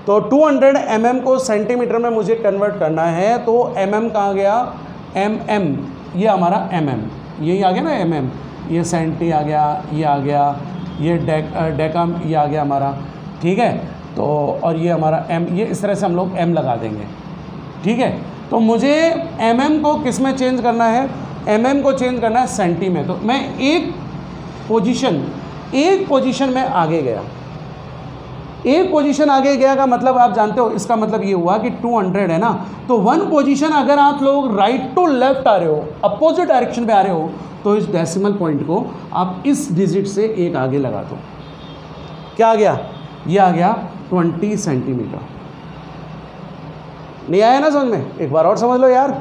तो 200 mm को सेंटीमीटर में मुझे कन्वर्ट करना है, तो mm कहाँ गया, mm, ये हमारा mm, यही आ गया ना mm, ये सेंटी आ गया, ये आ गया, ये डेकम ये आ गया हमारा, ठीक है। तो और ये हमारा m, ये इस तरह से हम लोग m लगा देंगे, ठीक है। तो मुझे mm को किस में चेंज करना है, mm को चेंज करना है सेंटी में। तो मैं एक पोजीशन में आगे गया। एक पोजीशन आगे गया का मतलब आप जानते हो, इसका मतलब ये हुआ कि 200 है ना, तो 1 पोजीशन अगर आप लोग राइट टू लेफ्ट आ रहे हो, अपोजिट डायरेक्शन में आ रहे हो, तो इस डेसिमल पॉइंट को आप इस डिजिट से एक आगे लगा दो। क्या आ गया, ये आ गया 20 सेंटीमीटर। नहीं आया ना समझ में, एक बार और समझ लो यार।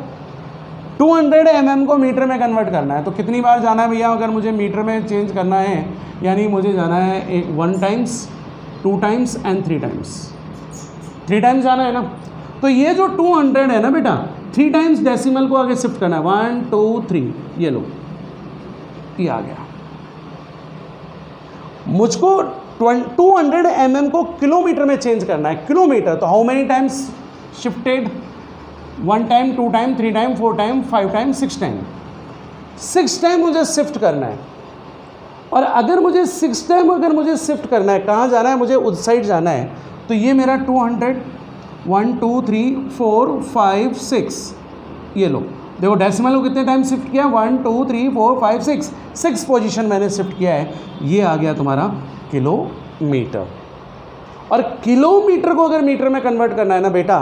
200 mm को मीटर में कन्वर्ट करना है, तो कितनी बार जाना है भैया, अगर मुझे मीटर में चेंज करना है, यानी मुझे जाना है 1 times, 2 times and 3 times. 3 times जाना है ना। तो ये जो 200 है ना बेटा, 3 टाइम्स डेसिमल को आगे शिफ्ट करना है, 1 2 3, ये लो, ये आ गया। मुझको 200 mm को किलोमीटर में चेंज करना है, किलोमीटर। तो how many times shifted, 1 time, 2 time, 3 time, 4 time, 5 time, 6 time. 6 time मुझे शिफ्ट करना है। और अगर मुझे 6 टाइम अगर मुझे शिफ्ट करना है, कहाँ जाना है, मुझे उस साइड जाना है, तो ये मेरा 200, 1 2 3 4 5 6, ये लो देखो डेसिमल को कितने टाइम शिफ्ट किया, 1 2 3 4 5 6, 6 पोजीशन मैंने शिफ्ट किया है। ये आ गया तुम्हारा किलोमीटर। और किलोमीटर को अगर मीटर में कन्वर्ट करना है ना बेटा,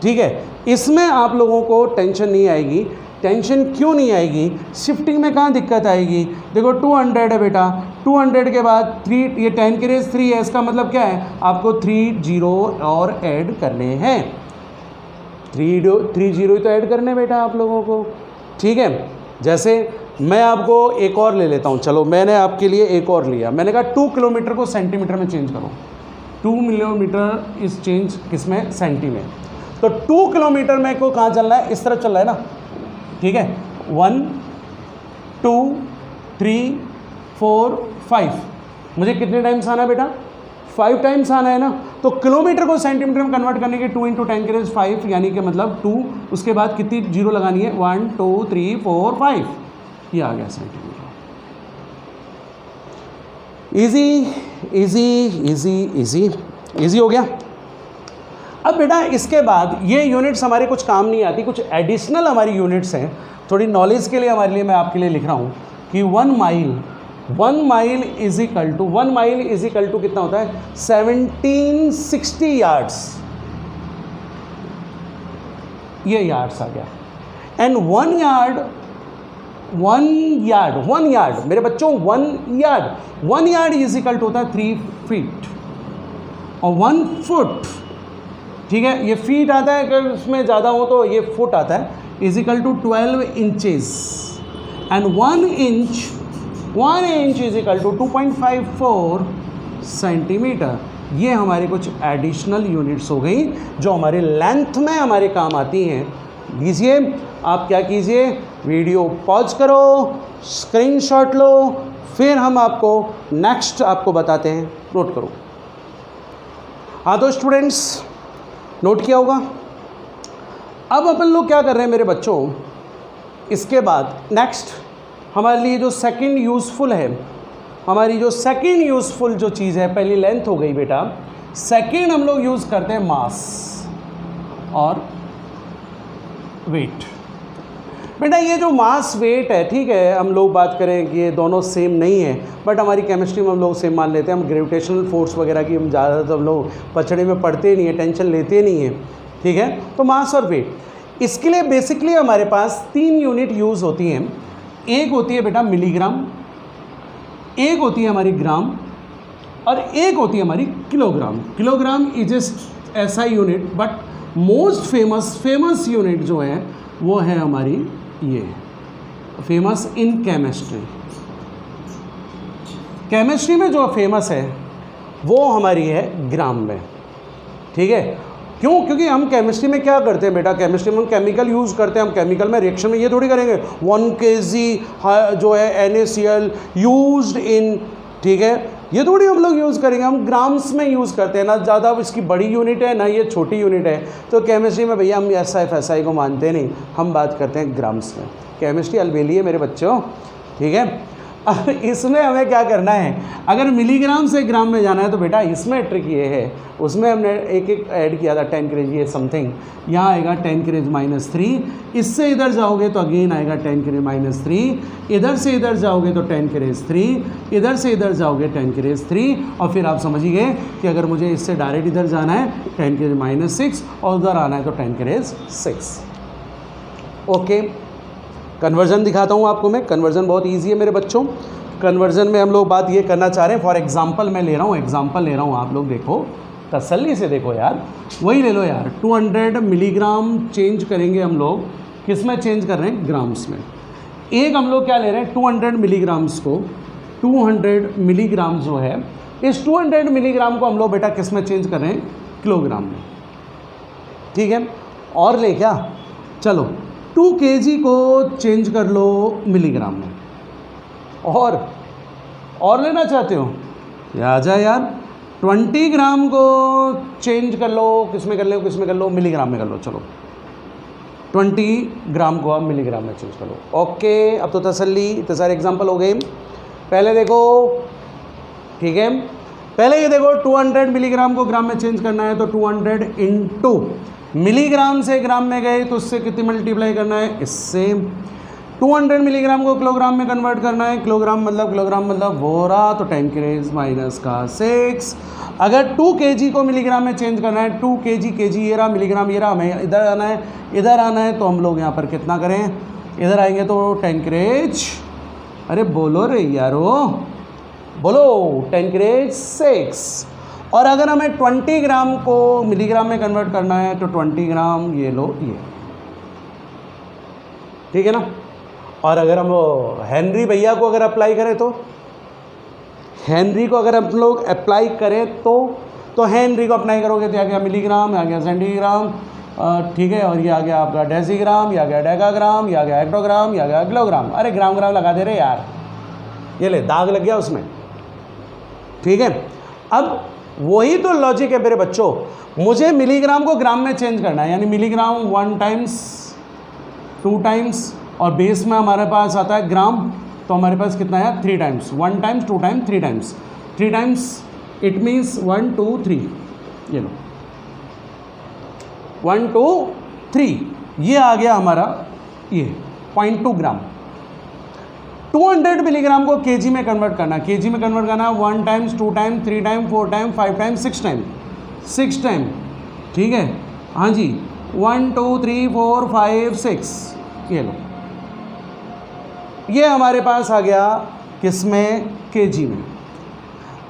ठीक है, इसमें आप लोगों को टेंशन नहीं आएगी। टेंशन क्यों नहीं आएगी, शिफ्टिंग में कहाँ दिक्कत आएगी। देखो 200 है बेटा, 200 के बाद 3, ये 10 की रेस 3 है, इसका मतलब क्या है, आपको 3 जीरो और ऐड करने हैं। 3 जीरो तो ऐड करने बेटा आप लोगों को, ठीक है। जैसे मैं आपको एक और ले लेता हूँ, चलो मैंने आपके लिए एक और लिया। मैंने कहा 2 किलोमीटर को सेंटीमीटर में चेंज करो। 2 किलोमीटर इस चेंज किसमें, सेंटी में। तो 2 किलोमीटर में को कहाँ चलना है, इस तरफ चल रहा है ना, ठीक है। 1 2 3 4 5, मुझे कितने टाइम्स आना है बेटा, 5 टाइम्स आना है ना। तो किलोमीटर को सेंटीमीटर में कन्वर्ट करने के 2 × 10 की रेज़ 5, यानी कि मतलब 2, उसके बाद कितनी जीरो लगानी है, 1 2 3 4 5, ये आ गया centimetre. Easy easy easy easy easy हो गया। अब बेटा इसके बाद ये यूनिट्स हमारे कुछ काम नहीं आती, कुछ एडिशनल हमारी यूनिट्स हैं, थोड़ी नॉलेज के लिए हमारे लिए मैं आपके लिए लिख रहा हूँ कि 1 माइल इज इक्वल टू कितना होता है, 1760 यार्ड्स। ये यार्ड्स आ गया। एंड 1 यार्ड मेरे बच्चों, 1 यार्ड इज इक्वल टू होता है 3 फीट। और 1 फुट, ठीक है, ये फीट आता है, अगर उसमें ज़्यादा हो तो ये फुट आता है, is equal to 12 inches. And 1 inch is equal to 2.54 centimetre. ये हमारे कुछ एडिशनल यूनिट्स हो गई जो हमारे लेंथ में हमारे काम आती हैं। लीजिए आप क्या कीजिए, वीडियो पॉज करो, स्क्रीनशॉट लो, फिर हम आपको नेक्स्ट आपको बताते हैं। नोट करो। हाँ तो स्टूडेंट्स नोट किया होगा, अब अपन लोग क्या कर रहे हैं मेरे बच्चों, इसके बाद नेक्स्ट हमारे लिए जो सेकंड यूज़फुल है, हमारी जो सेकंड यूज़फुल जो चीज़ है, पहली लेंथ हो गई बेटा, सेकंड हम लोग यूज़ करते हैं मास और वेट। बेटा ये जो मास वेट है, ठीक है, हम लोग बात करें कि ये दोनों सेम नहीं है, बट हमारी केमिस्ट्री में हम लोग सेम मान लेते हैं। हम ग्रेविटेशनल फोर्स वगैरह की हम ज़्यादातर हम लोग पचड़े में पढ़ते नहीं है, टेंशन लेते नहीं है, ठीक है। तो मास और वेट, इसके लिए बेसिकली हमारे पास 3 यूनिट यूज़ होती हैं। एक होती है बेटा मिलीग्राम, एक होती है हमारी ग्राम, और एक होती है हमारी किलोग्राम। किलोग्राम इज जस्ट ऐसा unit, but most famous unit जो है वो है हमारी ये फेमस इन केमिस्ट्री। केमिस्ट्री में जो फेमस है वो हमारी है ग्राम में, ठीक है। क्यों? क्योंकि हम केमिस्ट्री में क्या करते हैं बेटा, केमिस्ट्री में हम केमिकल यूज़ करते हैं। हम केमिकल में रिएक्शन में ये थोड़ी करेंगे 1 kg जो है NaCl यूज्ड इन, ठीक है, ये थोड़ी हम लोग यूज़ करेंगे। हम ग्राम्स में यूज़ करते हैं, ना ज़्यादा इसकी बड़ी यूनिट है ना ये छोटी यूनिट है। तो केमिस्ट्री में भैया हम SI को मानते नहीं, हम बात करते हैं ग्राम्स में। केमिस्ट्री अलबेली है मेरे बच्चों, ठीक है। अब इसमें हमें क्या करना है, अगर मिलीग्राम से ग्राम में जाना है तो बेटा इसमें ट्रिक ये है, उसमें हमने एक ऐड किया था 10 kg समथिंग, यहाँ आएगा 10 kg -3, इससे इधर जाओगे तो अगेन आएगा 10 kg -3, इधर से इधर जाओगे तो 10 kg 3, इधर से इधर जाओगे 10 kg 3, और फिर आप समझिए कि अगर मुझे इससे डायरेक्ट इधर जाना है 10 kg -6 और उधर आना है तो 10 kg 6। ओके, कन्वर्जन दिखाता हूँ आपको मैं। कन्वर्जन बहुत इजी है मेरे बच्चों। कन्वर्जन में हम लोग बात ये करना चाह रहे हैं, फॉर एग्जांपल मैं ले रहा हूँ, एग्जांपल ले रहा हूँ, आप लोग देखो, तसल्ली से देखो यार, वही ले लो यार। 200 मिलीग्राम चेंज करेंगे हम लोग, किस में चेंज कर रहे हैं, ग्राम्स में। एक हम लोग क्या ले रहे हैं, 200 मिलीग्राम्स को, 200 मिलीग्राम जो है, इस 200 मिलीग्राम को हम लोग बेटा किस में चेंज कर रहे हैं, किलोग्राम में, ठीक है। और ले क्या, चलो 2 kg को चेंज कर लो मिलीग्राम में, और लेना चाहते हो या आ जाए यार, 20 ग्राम को चेंज कर लो, किस में कर लो, किस में कर लो, मिलीग्राम में कर लो। चलो 20 ग्राम को आप मिलीग्राम में चेंज कर लो। ओके, अब तो तसल्ली, इतने सारे एग्जांपल हो गए। पहले देखो, ठीक है, पहले ये देखो 200 मिलीग्राम को ग्राम में चेंज करना है तो 200 इंटू मिलीग्राम से ग्राम में गए तो उससे कितनी मल्टीप्लाई करना है, इससे। 200 मिलीग्राम को किलोग्राम में कन्वर्ट करना है, किलोग्राम मतलब वो रहा, तो 10 kg -6। अगर 2 kg को मिलीग्राम में चेंज करना है, 2 kg ये रहा, मिलीग्राम ये रहा, हमें इधर आना है, इधर आना है, तो हम लोग यहाँ पर कितना करें, इधर आएंगे तो 10 kg, अरे बोलो रे यारो, बोलो 10 kg 6। और अगर हमें 20 ग्राम को मिलीग्राम में कन्वर्ट करना है तो 20 ग्राम ये लो, ये, ठीक है ना। और अगर हम हेनरी भैया को अगर अप्लाई करें तो, हेनरी को अगर हम लोग अप्लाई करें तो हेनरी को अप्लाई करोगे तो आ गया मिलीग्राम, आ गया सेंटीग्राम, ठीक है, और ये आ गया आपका डेसीग्राम, ये आ गया डेकाग्राम, ये आ गया हेक्टोग्राम, ये आ गया किलोग्राम। अरे ग्राम लगा दे रहे यार, ये ले दाग लग गया उसमें, ठीक है। अब वही तो लॉजिक है मेरे बच्चों, मुझे मिलीग्राम को ग्राम में चेंज करना है, यानी मिलीग्राम 1 टाइम्स 2 टाइम्स, और बेस में हमारे पास आता है ग्राम, तो हमारे पास कितना है 3 times, 1 times 2 times 3 times, 3 times it means 1 2 3, ये लो 1 2 3, ये आ गया हमारा ये 0.2 ग्राम। 200 मिलीग्राम को केजी में कन्वर्ट करना, केजी में कन्वर्ट करना 1 times 2 times 3 time 4 time 5 time 6 time, ठीक है, हाँ जी, 1 2 3 4 5 6, ये लो, ये हमारे पास आ गया किसमें, केजी में।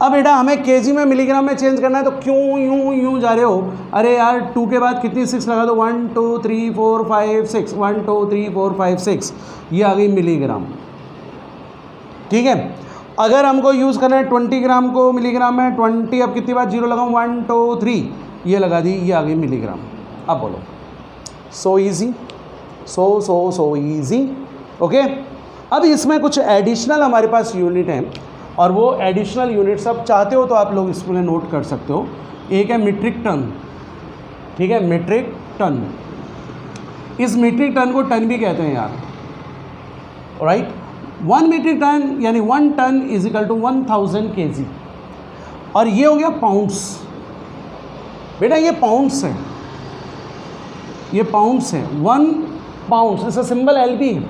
अब बेटा हमें केजी में मिलीग्राम में चेंज करना है तो क्यों यूं जा रहे हो, अरे यार 2 के बाद कितनी 6 लगा दो, 1 2 3 4 5 6, 1 2 3 4 5 6, ये आ गई मिलीग्राम, ठीक है। अगर हमको यूज़ करना है 20 ग्राम को मिलीग्राम में, 20 अब कितनी बार 0 लगाऊँ, 1 2 3, ये लगा दी, ये आ गई मिलीग्राम। अब बोलो, so easy, so easy, okay. अब इसमें कुछ एडिशनल हमारे पास यूनिट हैं, और वो एडिशनल यूनिट्स आप चाहते हो तो आप लोग इसमें नोट कर सकते हो। एक है मीट्रिक टन, ठीक है, मीट्रिक टन। इस मीट्रिक टन को टन भी कहते हैं यार, राइट। 1 मीट्रिक टन यानी 1 ton is equal to 1000 kg। और ये हो गया पाउंड्स, बेटा ये पाउंड्स है, ये पाउंड्स है। 1 पाउंड्स, इसका सिंबल LP है।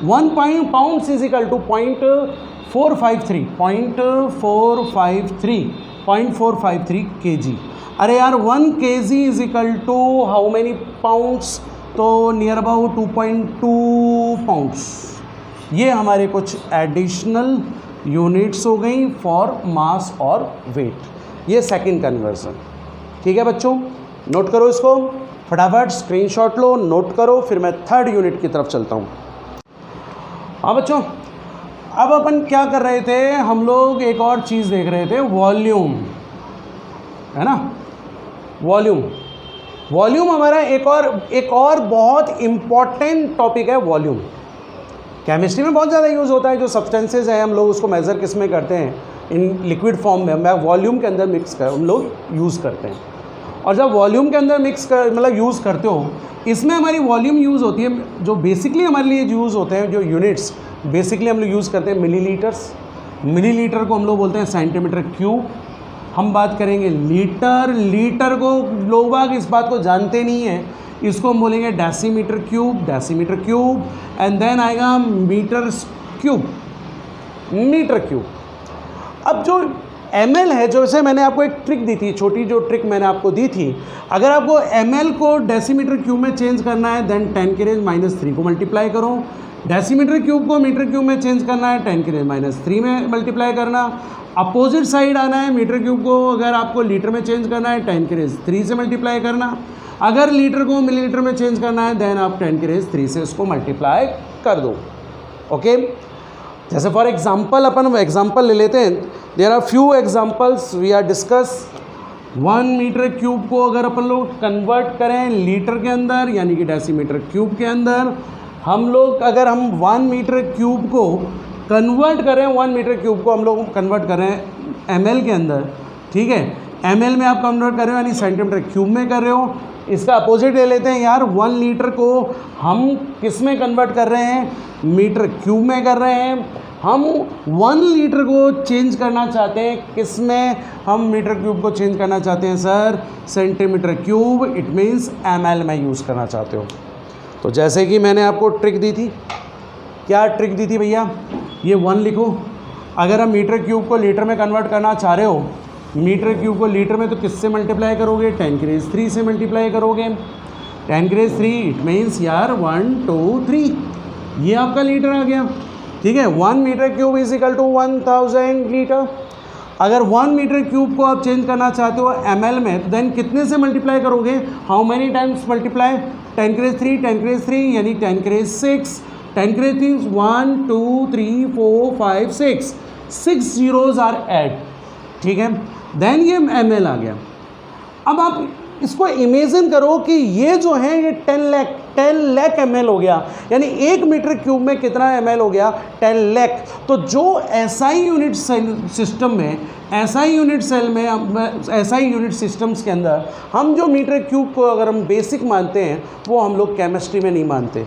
1 pounds is equal to 0.453 kg। अरे यार 1 kg is equal to how many pounds, तो नियर अबाउट 2.2 पाउंड्स। ये हमारे कुछ एडिशनल यूनिट्स हो गई फॉर मास और वेट। ये सेकंड कन्वर्जन, ठीक है बच्चों, नोट करो इसको फटाफट, स्क्रीनशॉट लो, नोट करो, फिर मैं थर्ड यूनिट की तरफ चलता हूँ। हाँ बच्चों, अब अपन क्या कर रहे थे, हम लोग एक और चीज़ देख रहे थे, वॉल्यूम, है ना। वॉल्यूम हमारा एक और बहुत इम्पॉर्टेंट टॉपिक है। वॉल्यूम केमिस्ट्री में बहुत ज़्यादा यूज़ होता है। जो सब्सटेंसेज हैं हम लोग उसको मेज़र किस में करते हैं, इन लिक्विड फॉर्म में, वॉल्यूम के अंदर मिक्स कर हम लोग यूज़ करते हैं। और जब वॉल्यूम के अंदर मतलब यूज़ करते हो, इसमें हमारी वॉल्यूम यूज़ होती है। जो बेसिकली हमारे लिए यूज़ होते हैं, जो यूनिट्स बेसिकली हम लोग यूज़ करते हैं, मिलीलीटर्स। मिलीलीटर को हम लोग बोलते हैं सेंटीमीटर क्यूब। हम बात करेंगे लीटर को लोग बाग इस बात को जानते नहीं हैं, इसको हम बोलेंगे डेसीमीटर क्यूब, एंड देन आएगा मीटर क्यूब। अब जो ml है, जो जैसे मैंने आपको एक ट्रिक दी थी, छोटी जो ट्रिक मैंने आपको दी थी, अगर आपको ml को डेसीमीटर क्यूब में चेंज करना है देन 10⁻³ को मल्टीप्लाई करो। डेसीमीटर क्यूब को मीटर क्यूब में चेंज करना है 10⁻³ में मल्टीप्लाई करना। अपोजिट साइड आना है, मीटर क्यूब को अगर आपको लीटर में चेंज करना है 10⁻³ से मल्टीप्लाई करना। अगर लीटर को मिलीलीटर में चेंज करना है देन आप 10⁻³ से इसको मल्टीप्लाई कर दो। ओके, जैसे फॉर एग्जांपल अपन एग्जांपल ले लेते हैं। There are few examples we are discuss. 1 metre cube को अगर अपन लोग कन्वर्ट करें लीटर के अंदर, यानी कि डेसीमीटर क्यूब के अंदर, हम लोग अगर हम 1 मीटर क्यूब को कन्वर्ट करें, 1 मीटर क्यूब को हम लोग कन्वर्ट करें ml के अंदर, ठीक है, ml में आप कन्वर्ट कर रहे हो यानी सेंटीमीटर क्यूब में कर रहे हो। इसका अपोजिट ले लेते हैं यार, 1 लीटर को हम किस में कन्वर्ट कर रहे हैं, मीटर क्यूब में कर रहे हैं। हम 1 लीटर को चेंज करना चाहते हैं किस में, हम मीटर क्यूब को चेंज करना चाहते हैं sir centimetre cube, it means ml में यूज़ करना चाहते हो। तो जैसे कि मैंने आपको ट्रिक दी थी, क्या ट्रिक दी थी भैया, ये 1 लिखो। अगर हम मीटर क्यूब को लीटर में कन्वर्ट करना चाह रहे हो, मीटर क्यूब को लीटर में तो किससे मल्टीप्लाई करोगे, 10⁻³ से मल्टीप्लाई करोगे। 10⁻³ इट मीन्स यार 1 2 3, ये आपका लीटर आ गया, ठीक है। 1 metre cube is equal to 1000 litre. अगर 1 मीटर क्यूब को आप चेंज करना चाहते हो ml में, देन कितने से मल्टीप्लाई करोगे, हाउ मैनी टाइम्स मल्टीप्लाई, 10⁻³ यानी 10⁻⁶। 10⁻³ 1 2 3 4 5 6 zeros आर एड, ठीक है। देन ये ml आ गया। अब आप इसको इमेजिन करो कि ये जो है ये 10 लाख ml हो गया, यानी 1 मीटर क्यूब में कितना ml हो गया, 10 लाख। तो जो SI यूनिट सिस्टम में, SI यूनिट सेल में, SI यूनिट सिस्टम्स के अंदर हम जो मीटर क्यूब को अगर हम बेसिक मानते हैं, वो हम लोग केमिस्ट्री में नहीं मानते।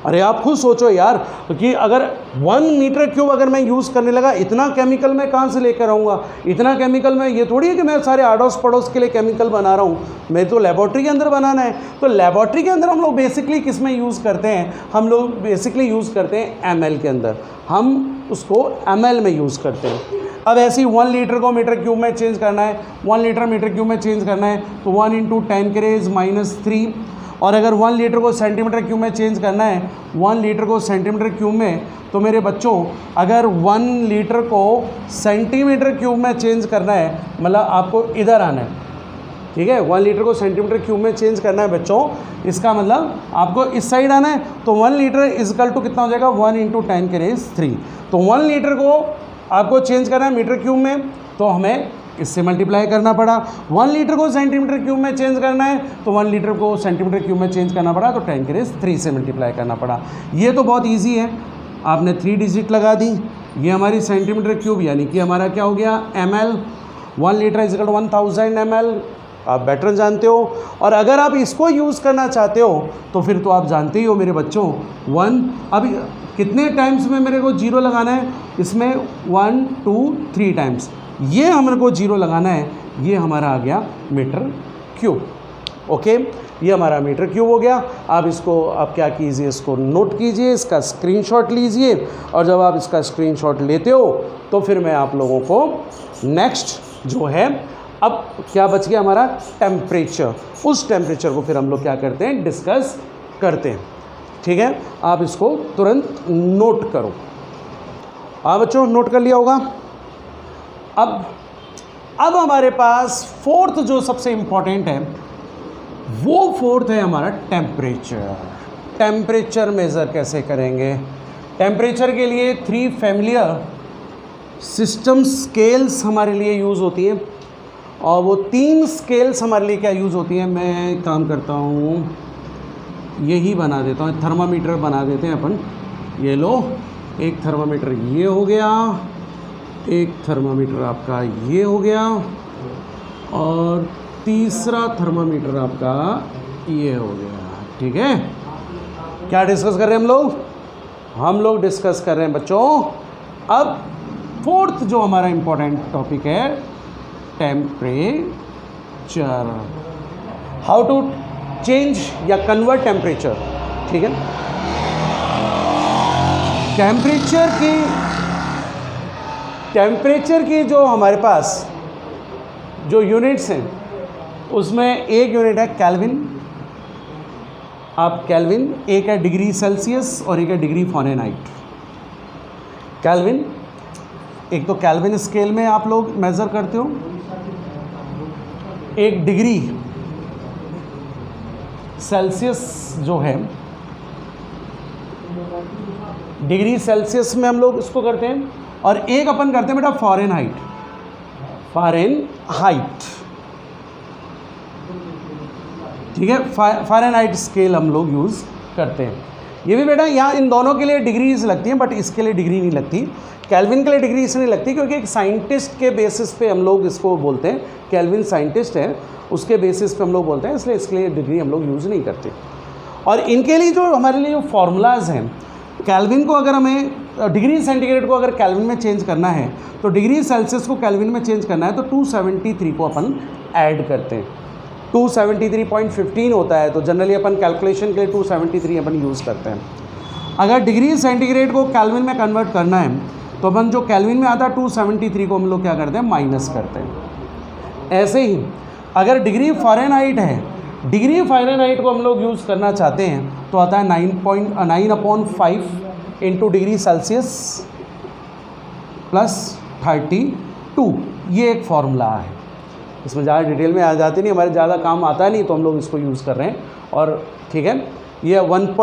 अरे आप खुद सोचो यार कि अगर 1 मीटर क्यूब अगर मैं यूज़ करने लगा, इतना केमिकल मैं कहाँ से लेकर आऊँगा, इतना केमिकल मैं, ये थोड़ी है कि मैं सारे आड़ोस पड़ोस के लिए केमिकल बना रहा हूँ, मैं तो लेबॉर्ट्री के अंदर बनाना है। तो लेबॉर्ट्री के अंदर हम लोग बेसिकली किस में यूज़ करते हैं, हम लोग बेसिकली यूज़ करते हैं ml के अंदर, हम उसको ml में यूज़ करते हैं। अब ऐसे ही 1 लीटर को मीटर क्यूब में चेंज करना है, 1 लीटर मीटर क्यूब में चेंज करना है तो 1 × 10⁻³ और अगर 1 लीटर को सेंटीमीटर क्यूब में चेंज करना है, 1 लीटर को सेंटीमीटर क्यूब में, तो मेरे बच्चों अगर 1 लीटर को सेंटीमीटर क्यूब में चेंज करना है, मतलब आपको इधर आना है, ठीक है। 1 लीटर को सेंटीमीटर क्यूब में चेंज करना है बच्चों, इसका मतलब आपको इस साइड आना है। तो 1 लीटर इज इक्वल टू कितना हो जाएगा, 1 × 10⁻³ तो 1 लीटर को आपको चेंज करना है मीटर क्यूब में, तो हमें इससे मल्टीप्लाई करना पड़ा। 1 लीटर को सेंटीमीटर क्यूब में चेंज करना है, तो 1 लीटर को सेंटीमीटर क्यूब में चेंज करना पड़ा, तो 10⁻³ से मल्टीप्लाई करना पड़ा। ये तो बहुत इजी है, आपने 3 डिजिट लगा दी। ये हमारी सेंटीमीटर क्यूब यानी कि हमारा क्या हो गया, ml। 1 litre is equal to 1000 ml। आप पैटर्न जानते हो। और अगर आप इसको यूज़ करना चाहते हो तो फिर तो आप जानते ही हो मेरे बच्चों 1, अभी कितने टाइम्स में मेरे को 0 लगाना है, इसमें 1 2 3 टाइम्स ये हमारे को 0 लगाना है। ये हमारा आ गया मीटर क्यूब। ओके, ये हमारा मीटर क्यूब हो गया। आप इसको आप क्या कीजिए, इसको नोट कीजिए, इसका स्क्रीनशॉट लीजिए, और जब आप इसका स्क्रीनशॉट लेते हो तो फिर मैं आप लोगों को नेक्स्ट जो है, अब क्या बच गया हमारा टेम्परेचर, उस टेम्परेचर को फिर हम लोग क्या करते हैं, डिस्कस करते हैं। ठीक है, आप इसको तुरंत नोट करो। आप बच्चों नोट कर लिया होगा। अब हमारे पास फोर्थ जो सबसे इम्पॉर्टेंट है, वो फोर्थ है हमारा टेम्परेचर। टेम्परेचर मेज़र कैसे करेंगे? टेम्परेचर के लिए 3 फैमिलियर सिस्टम स्केल्स हमारे लिए यूज़ होती हैं, और वो 3 स्केल्स हमारे लिए क्या यूज़ होती हैं, मैं काम करता हूँ यही बना देता हूँ, थर्मामीटर बना देते हैं अपन। ये लो, एक थर्मामीटर ये हो गया, एक थर्मामीटर आपका ये हो गया, और तीसरा थर्मामीटर आपका ये हो गया। ठीक है, क्या डिस्कस कर रहे हैं हम लोग? हम लोग डिस्कस कर रहे हैं बच्चों अब फोर्थ जो हमारा इम्पोर्टेंट टॉपिक है, टेम्परेचर, हाउ टू चेंज या कन्वर्ट टेम्परेचर। ठीक है, टेम्परेचर की जो हमारे पास जो यूनिट्स हैं, उसमें एक यूनिट है केल्विन। आप केल्विन, एक है डिग्री सेल्सियस और एक है डिग्री फ़ारेनहाइट। केल्विन, एक तो केल्विन स्केल में आप लोग मेज़र करते हो, एक डिग्री सेल्सियस जो है, डिग्री सेल्सियस में हम लोग इसको करते हैं, और एक अपन करते हैं बेटा फ़ारेनहाइट। ठीक है, फ़ारेनहाइट स्केल हम लोग यूज़ करते हैं। ये भी बेटा यहाँ इन दोनों के लिए डिग्रीज लगती हैं, बट इसके लिए डिग्री नहीं लगती। केल्विन के लिए डिग्री इसलिए लगती क्योंकि एक साइंटिस्ट के बेसिस पे हम लोग इसको बोलते हैं, केल्विन साइंटिस्ट है, उसके बेसिस पे हम लोग बोलते हैं, इसलिए इसके लिए डिग्री हम लोग यूज़ नहीं करते। और इनके लिए जो हमारे लिए जो फार्मूलाज हैं, केल्विन को अगर हमें डिग्री सेंटीग्रेड को अगर केल्विन में चेंज करना है, तो डिग्री सेल्सियस को केल्विन में चेंज करना है, तो 273 को अपन ऐड करते हैं। 273.15 होता है, तो जनरली अपन कैलकुलेशन के लिए 273 अपन यूज़ करते हैं। अगर डिग्री सेंटीग्रेड को केल्विन में कन्वर्ट करना है, तो अपन जो केल्विन में आता है 273 को हम लोग क्या करते हैं, माइनस करते हैं। ऐसे ही अगर डिग्री फ़ारेनहाइट है, डिग्री फ़ारेनहाइट को हम लोग यूज़ करना चाहते हैं, तो आता है 9.9/5 इंटू डिग्री सेल्सियस प्लस 32। ये एक फार्मूला है, इसमें ज़्यादा डिटेल में आ जाती नहीं, हमारे ज़्यादा काम आता नहीं, तो हम लोग इसको यूज़ कर रहे हैं। और ठीक है, ये 1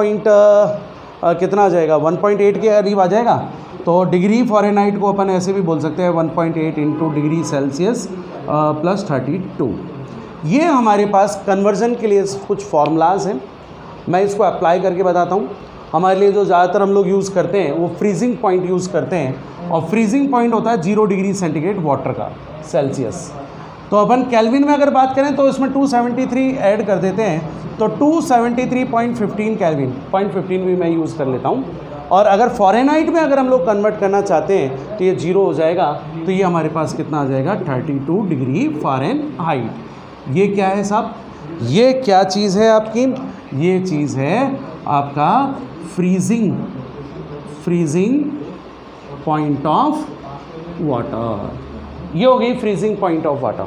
कितना आ जाएगा, 1.8 के करीब आ जाएगा। तो डिग्री फ़ारेनहाइट को अपन ऐसे भी बोल सकते हैं 1.8 इंटू डिग्री सेल्सियस प्लस 32। ये हमारे पास कन्वर्जन के लिए कुछ फार्मूलाज हैं, मैं इसको अप्लाई करके बताता हूँ। हमारे लिए जो ज़्यादातर हम लोग यूज़ करते हैं वो फ्रीजिंग पॉइंट यूज़ करते हैं, और फ्रीजिंग पॉइंट होता है 0 डिग्री सेंटीग्रेड वाटर का, सेल्सियस। तो अपन केल्विन में अगर बात करें तो इसमें 273 ऐड कर देते हैं, तो 273.15 केल्विन, 0.15 भी मैं यूज़ कर लेता हूँ। और अगर फ़ारेनहाइट में अगर हम लोग कन्वर्ट करना चाहते हैं तो ये 0 हो जाएगा, तो ये हमारे पास कितना आ जाएगा, 32 डिग्री फ़ारेनहाइट। ये क्या है साहब, ये क्या चीज़ है आपकी, ये चीज़ है आपका फ्रीजिंग पॉइंट ऑफ वाटर। ये हो गई फ्रीजिंग पॉइंट ऑफ वाटर।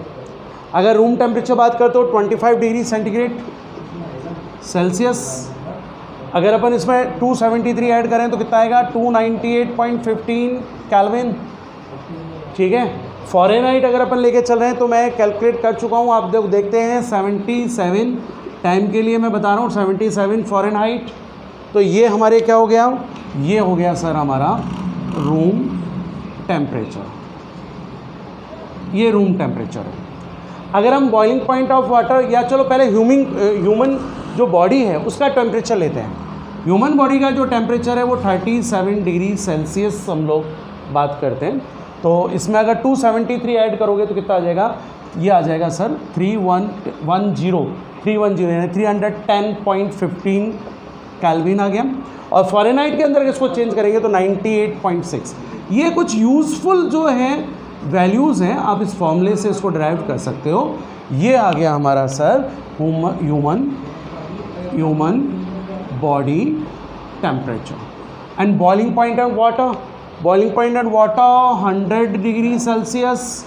अगर रूम टेम्परेचर बात करते हो 25 डिग्री सेंटीग्रेड सेल्सियस, अगर अपन इसमें 273 ऐड करें तो कितना आएगा, 298.15 केल्विन। ठीक है, फ़ारेनहाइट अगर अपन लेके चल रहे हैं तो मैं कैलकुलेट कर चुका हूँ, आप देखते हैं 77 टाइम के लिए मैं बता रहा हूँ, 77 फ़ारेनहाइट। तो ये हमारे क्या हो गया, ये हो गया सर हमारा रूम टेम्परेचर, ये रूम टेम्परेचर है। अगर हम बॉइलिंग पॉइंट ऑफ वाटर, या चलो पहले ह्यूमन जो बॉडी है उसका टेम्परेचर लेते हैं। ह्यूमन बॉडी का जो टेम्परेचर है वो 37 डिग्री सेल्सियस हम लोग बात करते हैं। तो इसमें अगर 273 ऐड करोगे तो कितना आ जाएगा, ये आ जाएगा सर 310 यानी 310.15 केल्विन आ गया। और फ़ारेनहाइट के अंदर इसको चेंज करेंगे तो 98.6। ये कुछ यूज़फुल जो है वैल्यूज़ हैं, आप इस फॉर्मूले से इसको डिराइव कर सकते हो। ये आ गया हमारा sir human body temperature and boiling point of water. Boiling point of water 100 degree Celsius,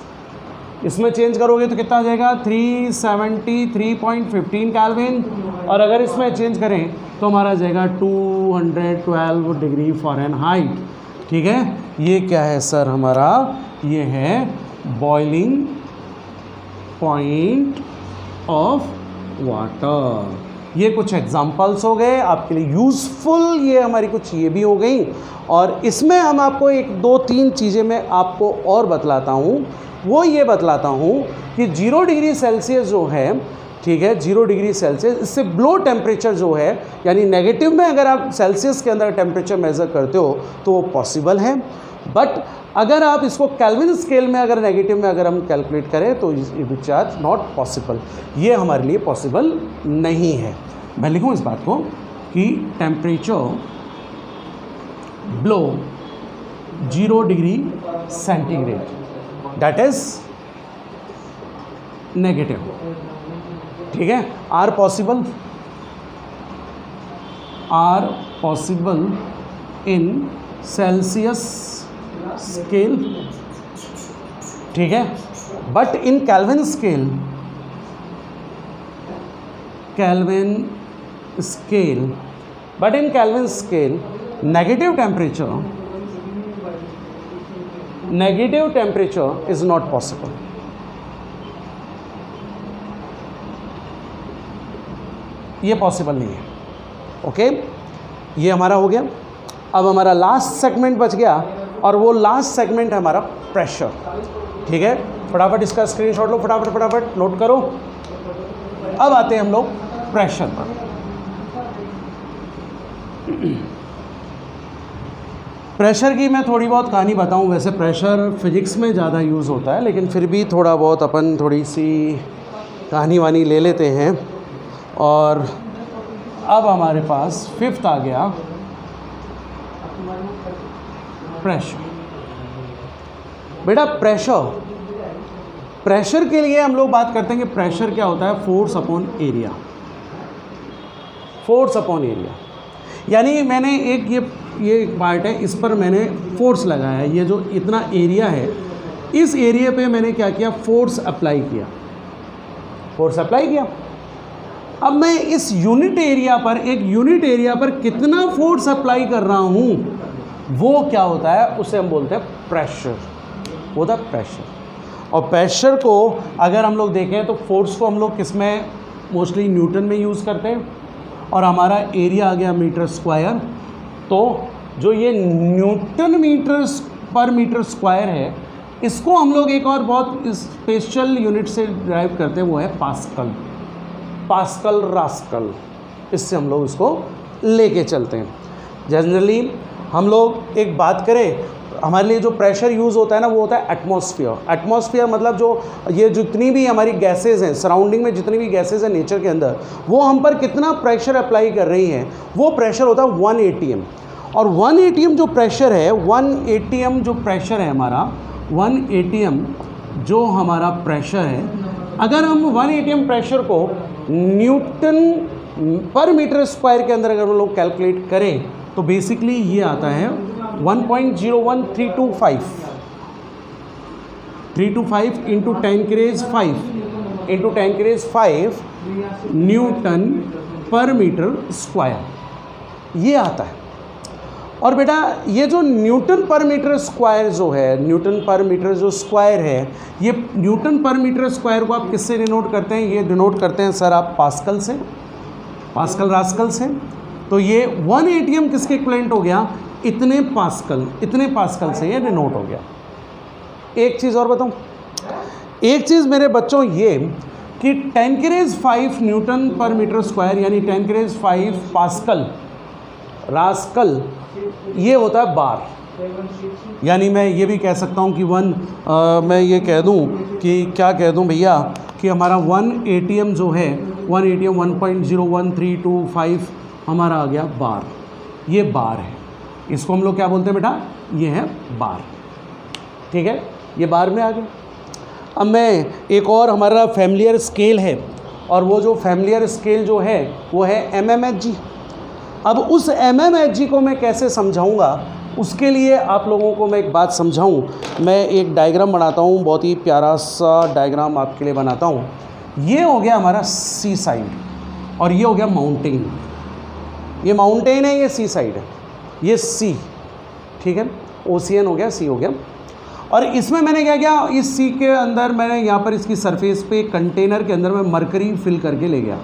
इसमें चेंज करोगे तो कितना आ जाएगा 373.15 केल्विन। और अगर इसमें चेंज करें तो हमारा आ जाएगा 212 डिग्री फ़ारेनहाइट। ठीक है, ये क्या है सर हमारा, ये है बॉइलिंग पॉइंट ऑफ वाटर। ये कुछ एग्जांपल्स हो गए आपके लिए यूज़फुल, ये हमारी कुछ ये भी हो गई। और इसमें हम आपको एक दो तीन चीज़ें मैं आपको और बतलाता हूँ। वो ये बतलाता हूँ कि 0 डिग्री सेल्सियस जो है, ठीक है, 0 डिग्री सेल्सियस, इससे ब्लो टेम्परेचर जो है, यानी नेगेटिव में अगर आप सेल्सियस के अंदर टेम्परेचर मेज़र करते हो तो वो पॉसिबल है। बट अगर आप इसको केल्विन स्केल में अगर नेगेटिव में अगर हम कैलकुलेट करें तो विच आर नॉट पॉसिबल, ये हमारे लिए पॉसिबल नहीं है। मैं लिखूँ इस बात को कि temperature below 0 degree centigrade that is negative, ठीक है, are possible in Celsius scale, ठीक है, but in Kelvin scale negative temperature is not possible. ये पॉसिबल नहीं है। ओके, ये हमारा हो गया। अब हमारा लास्ट सेगमेंट बच गया और वो लास्ट सेगमेंट है हमारा प्रेशर। ठीक है, फटाफट इसका स्क्रीनशॉट लो, फटाफट नोट करो। अब आते हैं हम लोग प्रेशर पर। प्रेशर की मैं थोड़ी बहुत कहानी बताऊं। वैसे प्रेशर फिजिक्स में ज़्यादा यूज़ होता है, लेकिन फिर भी थोड़ा बहुत अपन थोड़ी सी कहानी वानी ले लेते हैं। और अब हमारे पास फिफ्थ आ गया प्रेशर। बेटा प्रेशर के लिए हम लोग बात करते हैं कि प्रेशर क्या होता है, फोर्स अपॉन एरिया। यानी मैंने ये एक पार्ट है, इस पर मैंने फोर्स लगाया है। ये जो इतना एरिया है, इस एरिया पे मैंने क्या किया, फोर्स अप्लाई किया। अब मैं इस एक यूनिट एरिया पर कितना फोर्स अप्लाई कर रहा हूँ, वो क्या होता है, उसे हम बोलते हैं प्रेशर। होता है प्रेशर। और प्रेशर को अगर हम लोग देखें तो फोर्स को हम लोग किस में मोस्टली न्यूटन में यूज़ करते हैं। और हमारा एरिया आ गया मीटर स्क्वायर। तो जो ये न्यूटन पर मीटर स्क्वायर है, इसको हम लोग एक और बहुत स्पेशल यूनिट से ड्राइव करते हैं, वो है रास्कल। इससे हम लोग इसको लेके चलते हैं। जनरली हम लोग एक बात करें, हमारे लिए जो प्रेशर यूज़ होता है ना, वो होता है एटमॉस्फेयर। मतलब जो ये जितनी भी हमारी गैसेज हैं, सराउंडिंग में जितनी भी गैसेज हैं नेचर के अंदर, वो हम पर कितना प्रेशर अप्लाई कर रही हैं, वो प्रेशर होता है 1 atm। और 1 atm जो प्रेशर है, 1 atm जो प्रेशर है हमारा, 1 atm जो हमारा प्रेशर है, अगर हम 1 atm प्रेशर को न्यूटन पर मीटर स्क्वायर के अंदर अगर हम लोग कैलकुलेट करें तो बेसिकली ये आता है 1.01325 इंटू 10⁻⁵ न्यूटन पर मीटर स्क्वायर, ये आता है। और बेटा ये जो न्यूटन पर मीटर स्क्वायर जो है, न्यूटन पर मीटर जो स्क्वायर है, ये न्यूटन पर मीटर स्क्वायर को आप किससे डिनोट करते हैं, ये डिनोट करते हैं सर आप पास्कल रास्कल से। तो ये 1 atm किसके इक्विवेलेंट हो गया, इतने पास्कल से ये डिनोट हो गया। एक चीज़ और बताऊं, एक चीज़ मेरे बच्चों ये कि 10⁻⁵ न्यूटन पर मीटर स्क्वायर यानी 10⁻⁵ रास्कल, ये होता है बार। यानी मैं ये भी कह सकता हूँ कि मैं ये कह दूँ कि क्या कह दूँ भैया कि हमारा 1 ATM जो है 1 ATM 1.01325 हमारा आ गया बार। ये बार है, इसको हम लोग क्या बोलते हैं बेटा, ये है बार। ठीक है, ये बार में आ गया। अब मैं एक और हमारा फैमिलियर स्केल है, और वो जो फैमिलियर स्केल जो है वो है mmHg। अब उस mmHg को मैं कैसे समझाऊंगा, उसके लिए आप लोगों को मैं एक बात समझाऊं। मैं एक डायग्राम बनाता हूं, बहुत ही प्यारा सा डायग्राम आपके लिए बनाता हूं। ये हो गया हमारा सी साइड और ये हो गया माउंटेन। ये माउंटेन है, ये सी साइड है, ये सी, ठीक है, ओशियन हो गया, सी हो गया। और इसमें मैंने क्या किया, इस सी के अंदर मैंने यहाँ पर इसकी सरफेस पे कंटेनर के अंदर मैं मरकरी फिल करके ले गया,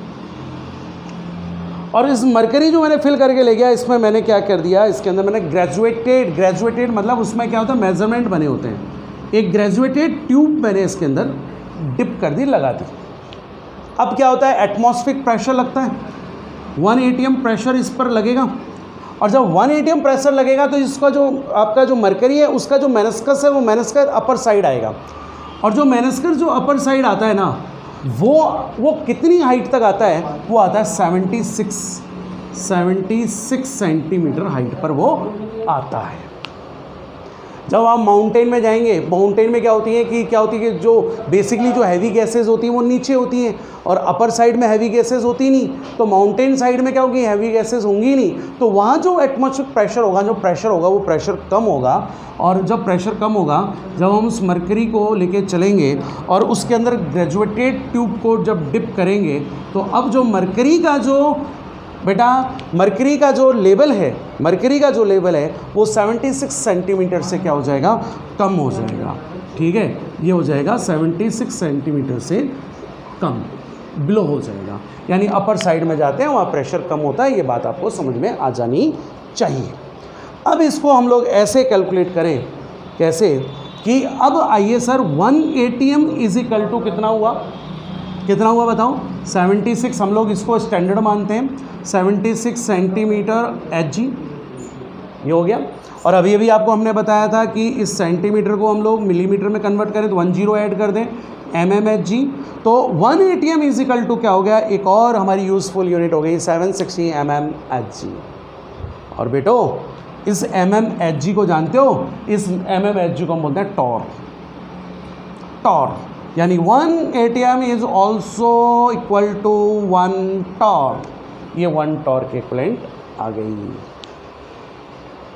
और इस मरकरी जो मैंने फिल करके ले गया, इसमें मैंने क्या कर दिया, इसके अंदर मैंने ग्रेजुएटेड मतलब उसमें क्या होता है, मेजरमेंट बने होते हैं। एक ग्रेजुएटेड ट्यूब मैंने इसके अंदर डिप कर दी, लगा दी। अब क्या होता है, एटमॉस्फेरिक प्रेशर लगता है, 1 ATM प्रेशर इस पर लगेगा, और जब 1 ATM प्रेशर लगेगा तो इसका जो आपका जो मरकरी है उसका जो मेनिस्कस है वो मेनिस्कस अपर साइड आएगा, और जो मेनिस्कस जो अपर साइड आता है ना, वो कितनी हाइट तक आता है, वो आता है 76 सेंटीमीटर हाइट पर वो आता है। जब आप माउंटेन में जाएंगे, माउंटेन में क्या होती है कि जो बेसिकली जो हैवी गैसेस होती हैं वो नीचे होती हैं, और अपर साइड में हैवी गैसेस होती नहीं। तो माउंटेन साइड में क्या होगी, हैवी गैसेस होंगी नहीं, तो वहाँ जो एटमॉस्फेरिक प्रेशर होगा, वो प्रेशर कम होगा। और जब प्रेशर कम होगा, जब हम उस मरकरी को लेके चलेंगे और उसके अंदर ग्रेजुएटेड ट्यूब को जब डिप करेंगे, तो अब जो मरकरी का जो लेवल है वो 76 सेंटीमीटर से क्या हो जाएगा, कम हो जाएगा। ठीक है, ये हो जाएगा 76 सेंटीमीटर से कम, बिलो हो जाएगा, यानी अपर साइड में जाते हैं वहाँ प्रेशर कम होता है। ये बात आपको समझ में आ जानी चाहिए। अब इसको हम लोग ऐसे कैलकुलेट करें, कैसे कि अब आइए sir, 1 ATM is equal to कितना हुआ बताओ, 76, हम लोग इसको स्टैंडर्ड मानते हैं, 76 सेंटीमीटर Hg, ये हो गया। और अभी आपको हमने बताया था कि इस सेंटीमीटर को हम लोग मिलीमीटर में कन्वर्ट करें तो 10 ऐड कर दें, mmHg। तो 1 ATM इज इक्वल टू क्या हो गया, एक और हमारी यूज़फुल यूनिट हो गई 760 mmHg। और बेटो इस mmHg को जानते हो, इस mmHg को हम बोलते हैं टॉर्क, यानी 1 ATM is also equal to 1 torque. ये 1 टॉर्क इक्वलेंट आ गई।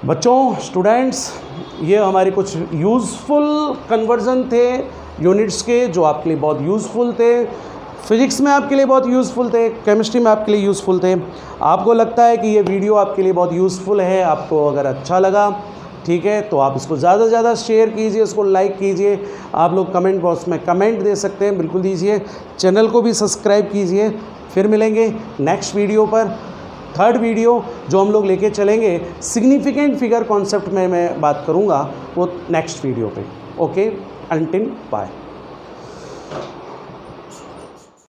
बच्चों, स्टूडेंट्स, ये हमारे कुछ यूज़फुल कन्वर्जन थे यूनिट्स के, जो आपके लिए बहुत यूज़फुल थे। फिजिक्स में आपके लिए बहुत यूज़फुल थे, केमिस्ट्री में आपके लिए यूज़फुल थे। आपको लगता है कि ये वीडियो आपके लिए बहुत यूज़फुल है, आपको अगर अच्छा लगा, ठीक है, तो आप इसको ज़्यादा से ज़्यादा शेयर कीजिए, उसको लाइक कीजिए। आप लोग कमेंट बॉक्स में कमेंट दे सकते हैं, बिल्कुल दीजिए। चैनल को भी सब्सक्राइब कीजिए। फिर मिलेंगे नेक्स्ट वीडियो पर, थर्ड वीडियो जो हम लोग लेके चलेंगे, सिग्निफिकेंट फिगर कॉन्सेप्ट में मैं बात करूँगा, वो नेक्स्ट वीडियो पे। Okay, until bye.